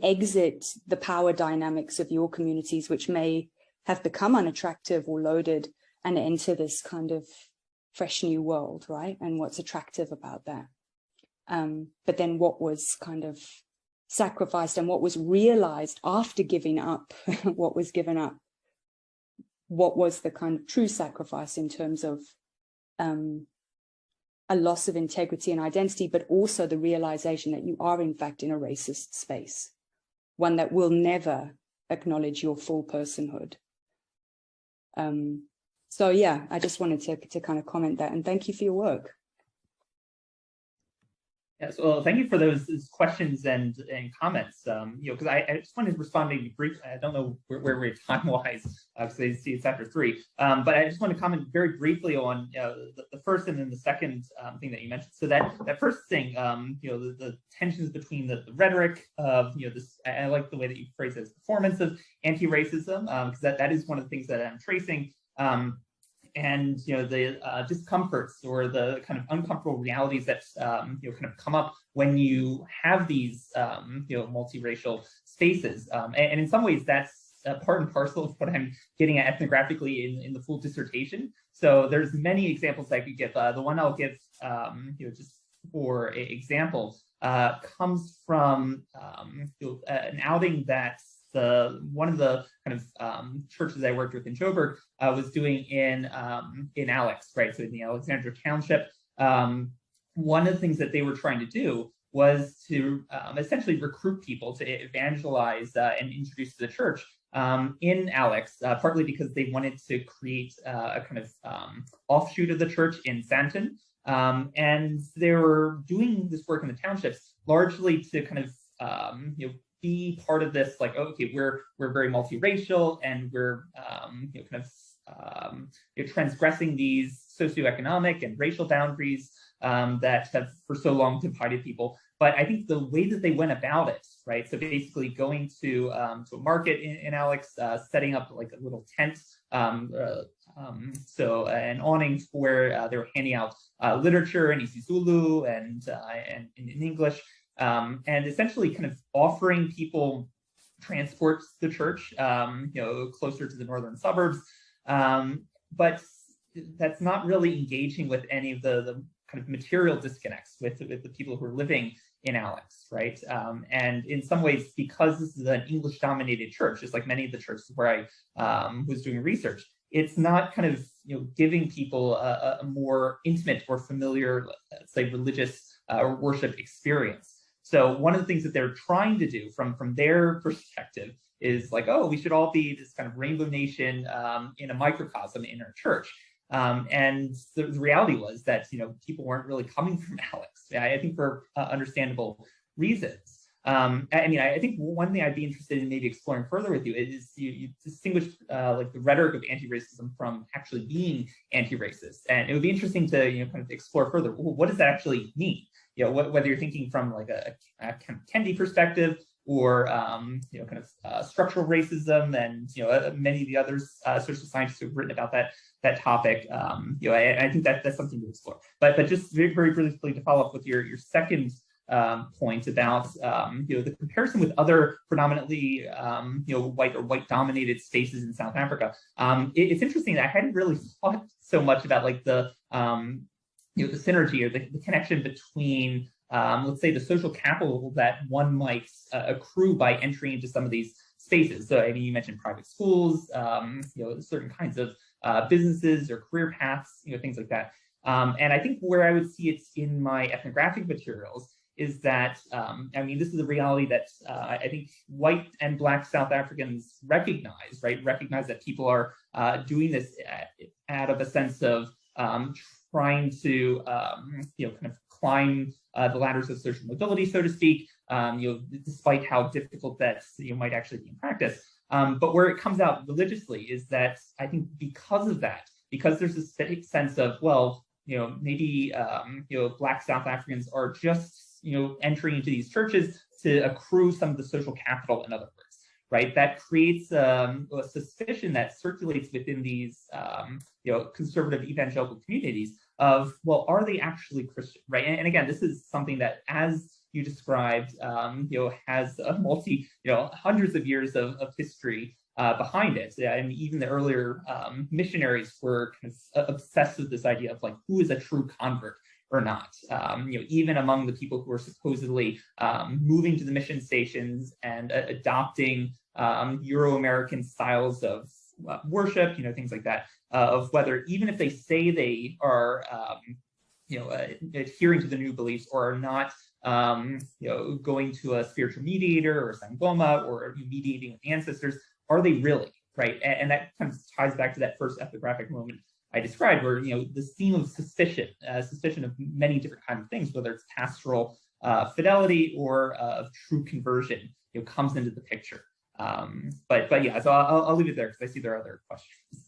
exit the power dynamics of your communities, which may have become unattractive or loaded, and enter this kind of fresh new world, right? And what's attractive about that. But then what was kind of sacrificed and what was realized after giving up, what was given up, what was the kind of true sacrifice in terms of a loss of integrity and identity, but also the realization that you are in fact in a racist space, one that will never acknowledge your full personhood. So yeah, I just wanted to kind of comment that, and thank you for your work. Yes, well, thank you for those questions and comments. You know, because I just wanted to respond maybe briefly. I don't know where we're time-wise, because I see it's after 3. But I just want to comment very briefly on the first and then the second thing that you mentioned. So that first thing, you know, the tensions between the rhetoric of, you know, this. I like the way that you phrase it as performance of anti-racism, because that is one of the things that I'm tracing. And you know, the discomforts or the kind of uncomfortable realities that you know, kind of come up when you have these you know, multiracial spaces, and in some ways that's part and parcel of what I'm getting at ethnographically in the full dissertation. So there's many examples I could give. The one I'll give, you know, just for example, comes from you know, an outing that one of the kind of churches I worked with in Joburg was doing in Alex, right? So in the Alexandra Township, one of the things that they were trying to do was to essentially recruit people to evangelize and introduce to the church in Alex, partly because they wanted to create a kind of offshoot of the church in Sandton. And they were doing this work in the townships largely to kind of you know, be part of this, like, oh, okay, we're very multiracial, and we're you know, kind of you know, transgressing these socioeconomic and racial boundaries that have for so long divided people. But I think the way that they went about it, right? So basically going to a market in Alex, setting up like a little tent, so an awning where they were handing out literature in isiZulu and in English. And essentially kind of offering people transport to the church, you know, closer to the northern suburbs. But that's not really engaging with any of the kind of material disconnects with the people who are living in Alex, right? And in some ways, because this is an English-dominated church, just like many of the churches where I was doing research, it's not kind of giving people a more intimate or familiar, let's say, religious or worship experience. So one of the things that they're trying to do from their perspective is like, oh, we should all be this kind of rainbow nation in a microcosm in our church. And the reality was that people weren't really coming from Alex. I think for understandable reasons. I think one thing I'd be interested in maybe exploring further with you is you distinguish like the rhetoric of anti-racism from actually being anti-racist, and it would be interesting to kind of explore further. Well, what does that actually mean? Whether you're thinking from like a kind of Kendi perspective, or kind of structural racism, and many of the other social scientists who've written about that topic. I think that's something to explore. But just very, very briefly to follow up with your second point about the comparison with other predominantly white or white dominated spaces in South Africa. It's interesting that I hadn't really thought so much about like the the synergy or the connection between let's say the social capital that one might accrue by entering into some of these spaces. So I mean, you mentioned private schools, certain kinds of businesses or career paths, things like that. And I think where I would see it in my ethnographic materials is that, this is a reality that I think white and Black South Africans recognize, right? Recognize that people are doing this out of a sense of trying to, kind of climb the ladders of social mobility, so to speak, despite how difficult that might actually be in practice. But where it comes out religiously is that I think because of that, because there's this sense of, well, maybe Black South Africans are just entering into these churches to accrue some of the social capital, in other words, right? That creates a suspicion that circulates within these conservative evangelical communities of, well, are they actually Christian, right? And again, this is something that, as you described, has a hundreds of years of history behind it. And even the earlier missionaries were kind of obsessed with this idea of like, who is a true convert or not. Even among the people who are supposedly moving to the mission stations and adopting Euro-American styles of worship, things like that, of whether, even if they say they are adhering to the new beliefs or are not going to a spiritual mediator or sangoma or mediating with ancestors, are they really, right? And that kind of ties back to that first ethnographic moment I described, where this theme of suspicion of many different kinds of things, whether it's pastoral fidelity or of true conversion, comes into the picture. But yeah, so I'll leave it there because I see there are other questions.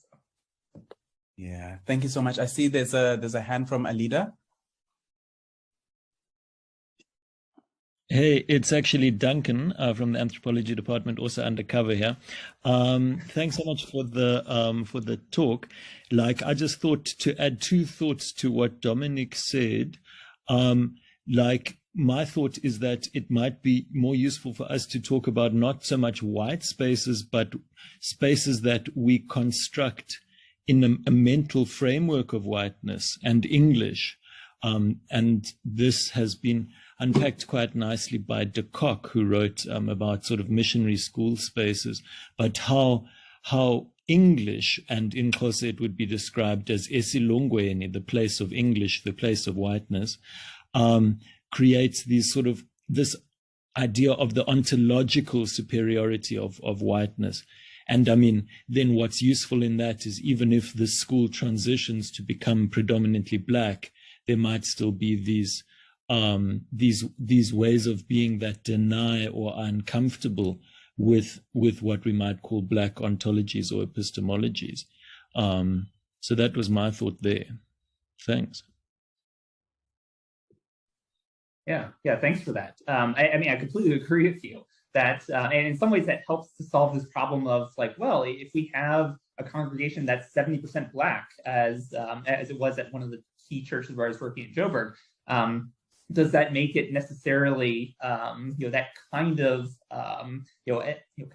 Yeah, thank you so much. I see there's a hand from Alida. Hey, it's actually Duncan from the anthropology department, also undercover here. Thanks so much for the talk. Like, I just thought to add two thoughts to what Dominic said. Like, my thought is that it might be more useful for us to talk about not so much white spaces, but spaces that we construct in a mental framework of whiteness and English. And this has been unpacked quite nicely by de Kock, who wrote about sort of missionary school spaces, but how English, and in Xhosa it would be described as esilongweni, the place of English, the place of whiteness, creates this idea of the ontological superiority of whiteness. And I mean, then what's useful in that is, even if the school transitions to become predominantly Black, there might still be these ways of being that deny or are uncomfortable with what we might call Black ontologies or epistemologies. So that was my thought there. Thanks. Yeah, thanks for that. I completely agree with you that, and in some ways that helps to solve this problem of like, well, if we have a congregation that's 70% Black, as it was at one of the key churches where I was working at Joburg, does that make it necessarily that kind of kind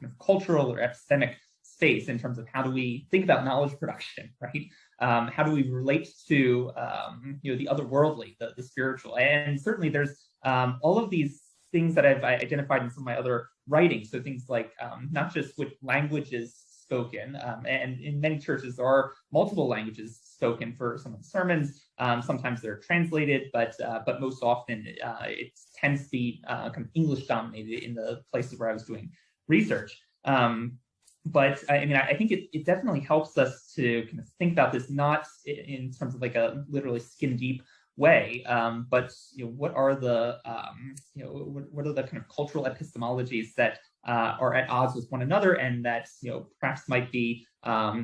of cultural or epistemic space in terms of how do we think about knowledge production, right? How do we relate to the otherworldly, the spiritual? And certainly there's all of these things that I've identified in some of my other writings. So things like not just which language is spoken, and in many churches there are multiple languages spoken for some of the sermons. Sometimes they're translated, but most often it tends to be kind of English dominated in the places where I was doing research. But I mean, I think it definitely helps us to kind of think about this not in terms of like a literally skin deep way, but what are the what are the kind of cultural epistemologies that are at odds with one another, and that perhaps might be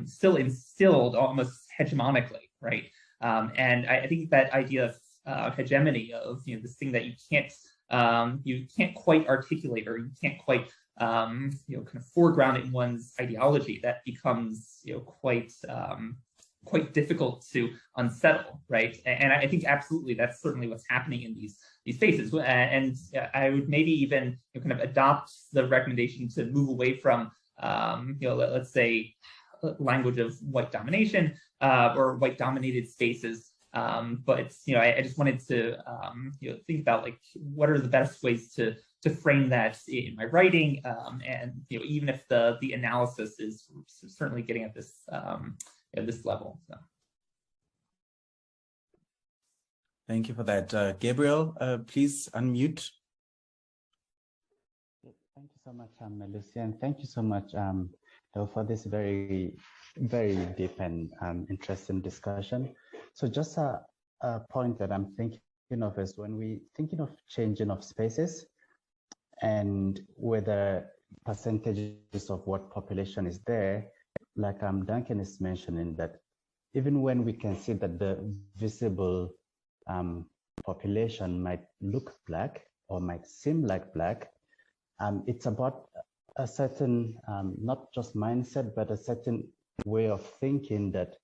still instilled almost hegemonically, right? And I think that idea of hegemony, of this thing that you can't quite articulate, or you can't quite kind of foreground in one's ideology, that becomes quite difficult to unsettle, right? And I think absolutely that's certainly what's happening in these spaces. And I would maybe even kind of adopt the recommendation to move away from let's say language of white domination or white dominated spaces. But I just wanted to think about like what are the best ways to frame that in my writing, and even if the analysis is certainly getting at this at this level. So. Thank you for that. Gabriel, please unmute. Thank you so much, Lucy, and thank you so much for this very, very deep and interesting discussion. So just a point that I'm thinking of is when we thinking of changing of spaces and whether percentages of what population is there, like Duncan is mentioning, that even when we can see that the visible population might look black or might seem like black, it's about a certain, not just mindset, but a certain way of thinking that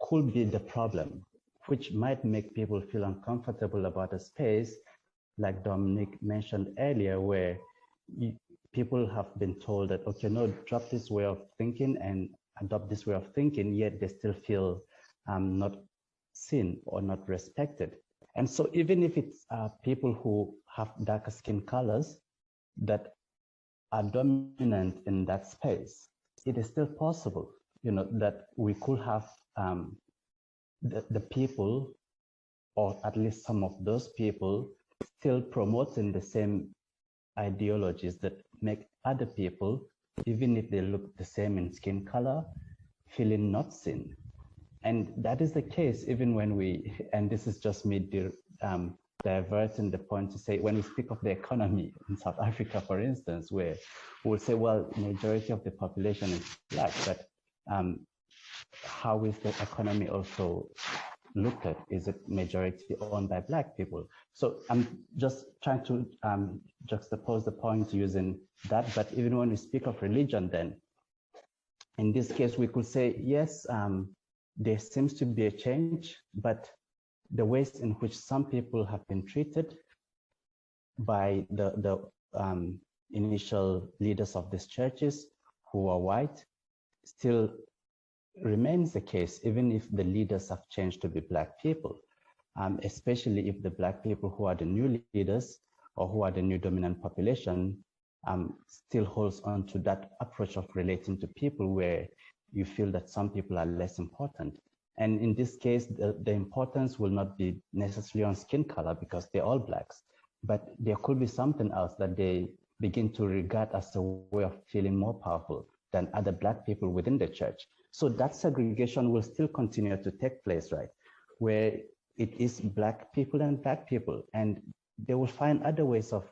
could be the problem, which might make people feel uncomfortable about a space, like Dominic mentioned earlier, where people have been told that, okay, no, drop this way of thinking and adopt this way of thinking, yet they still feel not seen or not respected. And so even if it's people who have darker skin colors that are dominant in that space, it is still possible, that we could have the people, or at least some of those people, still promoting the same ideologies that make other people, even if they look the same in skin color, feeling not seen. And that is the case even when and this is just me diverting the point to say, when we speak of the economy in South Africa, for instance, where we'll say, well, majority of the population is black, but how is the economy also looked at? Is it majority owned by black people? So I'm just trying to juxtapose the point using that. But even when we speak of religion, then in this case, we could say, yes, there seems to be a change, but the ways in which some people have been treated by the initial leaders of these churches who are white still remains the case, even if the leaders have changed to be black people, especially if the black people who are the new leaders or who are the new dominant population still holds on to that approach of relating to people where you feel that some people are less important. And in this case, the importance will not be necessarily on skin color because they're all blacks, but there could be something else that they begin to regard as a way of feeling more powerful than other black people within the church. So that segregation will still continue to take place, right? Where it is black people and black people, and they will find other ways of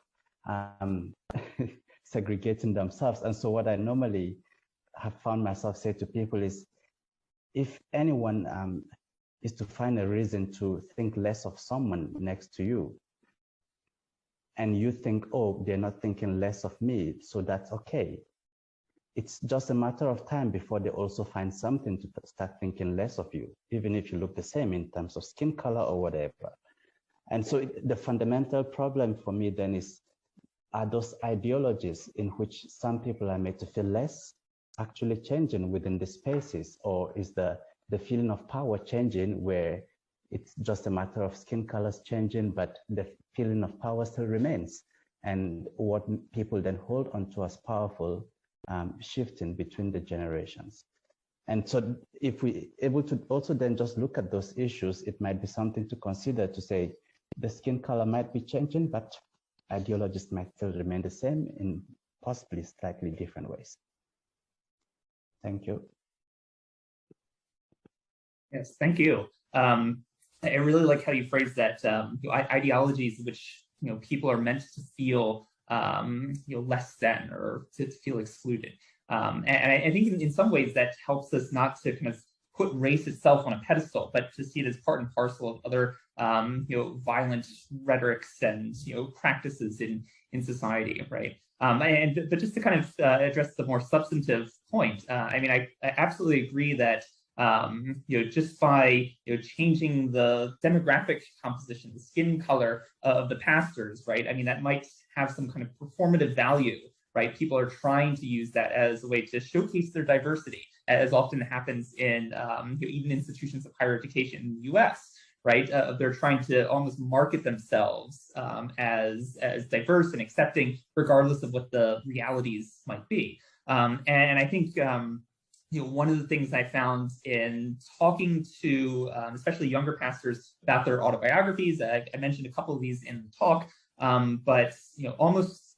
segregating themselves. And so what I normally have found myself say to people is, if anyone is to find a reason to think less of someone next to you, and you think, oh, they're not thinking less of me, so that's okay. It's just a matter of time before they also find something to start thinking less of you, even if you look the same in terms of skin color or whatever. And so the fundamental problem for me then is, are those ideologies in which some people are made to feel less actually changing within the spaces, or is the the feeling of power changing, where it's just a matter of skin colors changing, but the feeling of power still remains. And what people then hold onto as powerful, shifting between the generations. And so if we able to also then just look at those issues, it might be something to consider, to say the skin color might be changing, but ideologies might still remain the same in possibly slightly different ways. Thank you. Yes, thank you. I really like how you phrased that, ideologies which people are meant to feel less than, or to feel excluded. And I think in some ways that helps us not to kind of put race itself on a pedestal, but to see it as part and parcel of other violent rhetorics and practices in society, right? But just to kind of address the more substantive point, I mean, I absolutely agree that just by changing the demographic composition, the skin color of the pastors, right? I mean, that might have some kind of performative value, right? People are trying to use that as a way to showcase their diversity, as often happens in even institutions of higher education in the US, right? They're trying to almost market themselves as diverse and accepting, regardless of what the realities might be. And I think one of the things I found in talking to especially younger pastors about their autobiographies, I mentioned a couple of these in the talk, but almost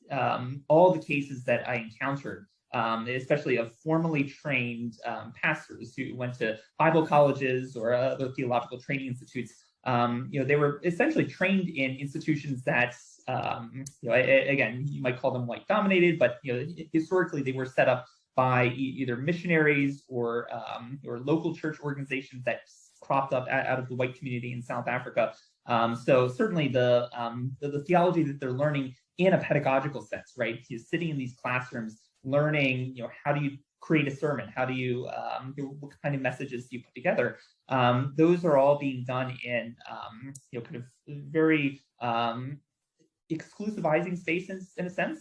all the cases that I encountered, especially of formally trained pastors who went to Bible colleges or other theological training institutes, they were essentially trained in institutions that, again, you might call them white dominated, but historically they were set up by either missionaries or local church organizations that cropped up out of the white community in South Africa. So certainly the theology that they're learning in a pedagogical sense, right? Sitting in these classrooms, learning, how do you create a sermon? How do you, what kind of messages do you put together? Those are all being done in, kind of very exclusivizing spaces in a sense.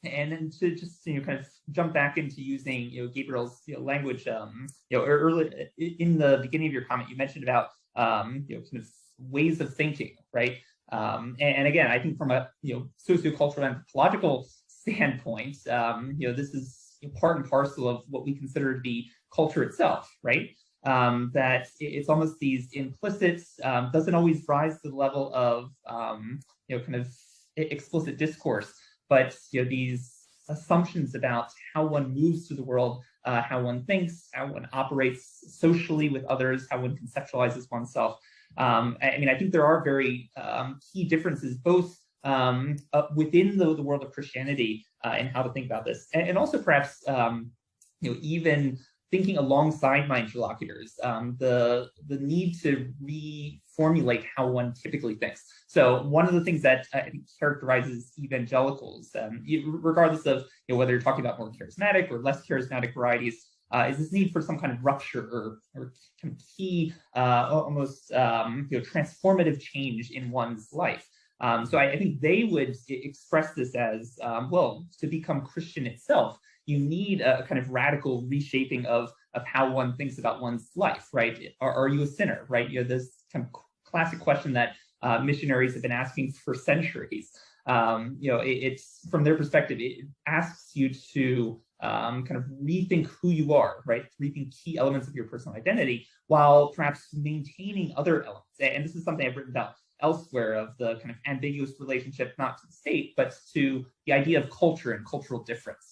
And then to just kind of jump back into using Gabriel's language, early in the beginning of your comment, you mentioned about kind of ways of thinking, right? And again, I think from a sociocultural anthropological standpoint, this is part and parcel of what we consider to be culture itself, right? That it's almost these implicit, doesn't always rise to the level of kind of explicit discourse, but these assumptions about how one moves through the world, how one thinks, how one operates socially with others, how one conceptualizes oneself. I mean, I think there are very key differences, both within the world of Christianity and how to think about this, and also perhaps even thinking alongside my interlocutors, the need to reformulate how one typically thinks. So one of the things that I think characterizes evangelicals, regardless of whether you're talking about more charismatic or less charismatic varieties, is this need for some kind of rupture or kind of key, almost transformative change in one's life. So I think they would express this as, well, to become Christian itself, you need a kind of radical reshaping of how one thinks about one's life, right? Are you a sinner, right? This kind of classic question that missionaries have been asking for centuries. It's from their perspective, it asks you to kind of rethink who you are, right? Rethink key elements of your personal identity while perhaps maintaining other elements. And this is something I've written about elsewhere, of the kind of ambiguous relationship, not to the state, but to the idea of culture and cultural difference.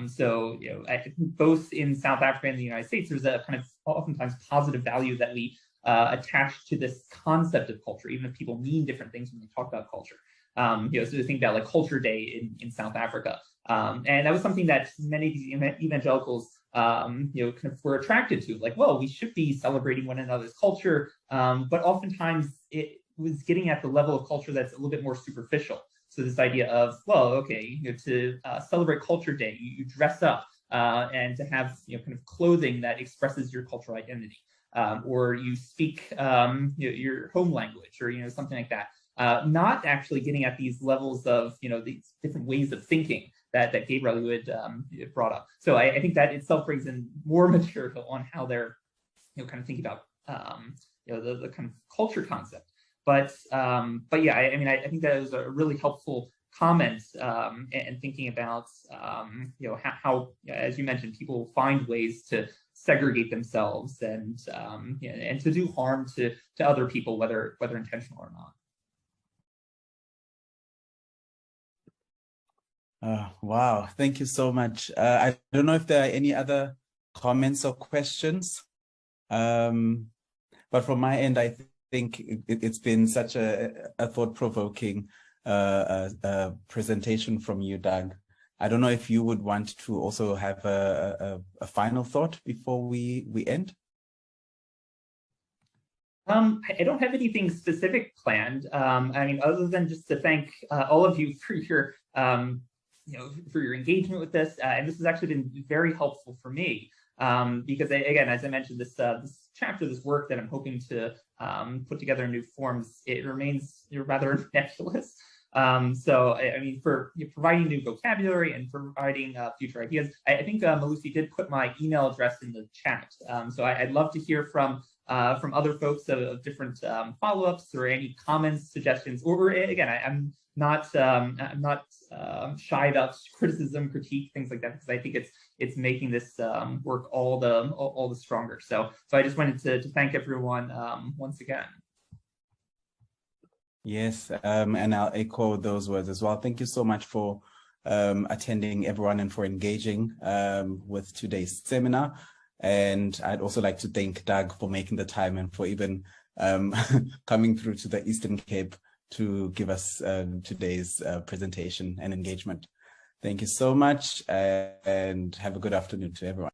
So, I think both in South Africa and the United States, there's a kind of oftentimes positive value that we attach to this concept of culture, even if people mean different things when they talk about culture. So to think about like Culture Day in South Africa. And that was something that many of these evangelicals, kind of were attracted to, like, well, we should be celebrating one another's culture. But oftentimes it was getting at the level of culture that's a little bit more superficial. So this idea of, well, okay, to celebrate Culture Day, you dress up and to have kind of clothing that expresses your cultural identity, or you speak your home language, or something like that. Not actually getting at these levels of these different ways of thinking that Gabriel had brought up. So I think that itself brings in more material on how they're kind of thinking about the kind of culture concept. But yeah, I mean, I think that is a really helpful comment, and thinking about how, as you mentioned, people find ways to segregate themselves and to do harm to other people, whether intentional or not. Wow, thank you so much. I don't know if there are any other comments or questions, but from my end, I think it's been such a thought-provoking presentation from you, Doug. I don't know if you would want to also have a final thought before we end. I don't have anything specific planned. I mean, other than just to thank all of you for your for your engagement with this, and this has actually been very helpful for me, because again, as I mentioned, this chapter, this work that I'm hoping to put together in new forms, it remains rather nebulous. So I mean, for providing new vocabulary and providing future ideas, I think Malusi did put my email address in the chat. So I'd love to hear from other folks of different follow-ups or any comments, suggestions, or again, I'm not shy about criticism, critique, things like that, because I think it's making this work all the stronger. So I just wanted to thank everyone once again. Yes, and I'll echo those words as well. Thank you so much for attending, everyone, and for engaging with today's seminar. And I'd also like to thank Doug for making the time and for even coming through to the Eastern Cape to give us today's presentation and engagement. Thank you so much, and have a good afternoon to everyone.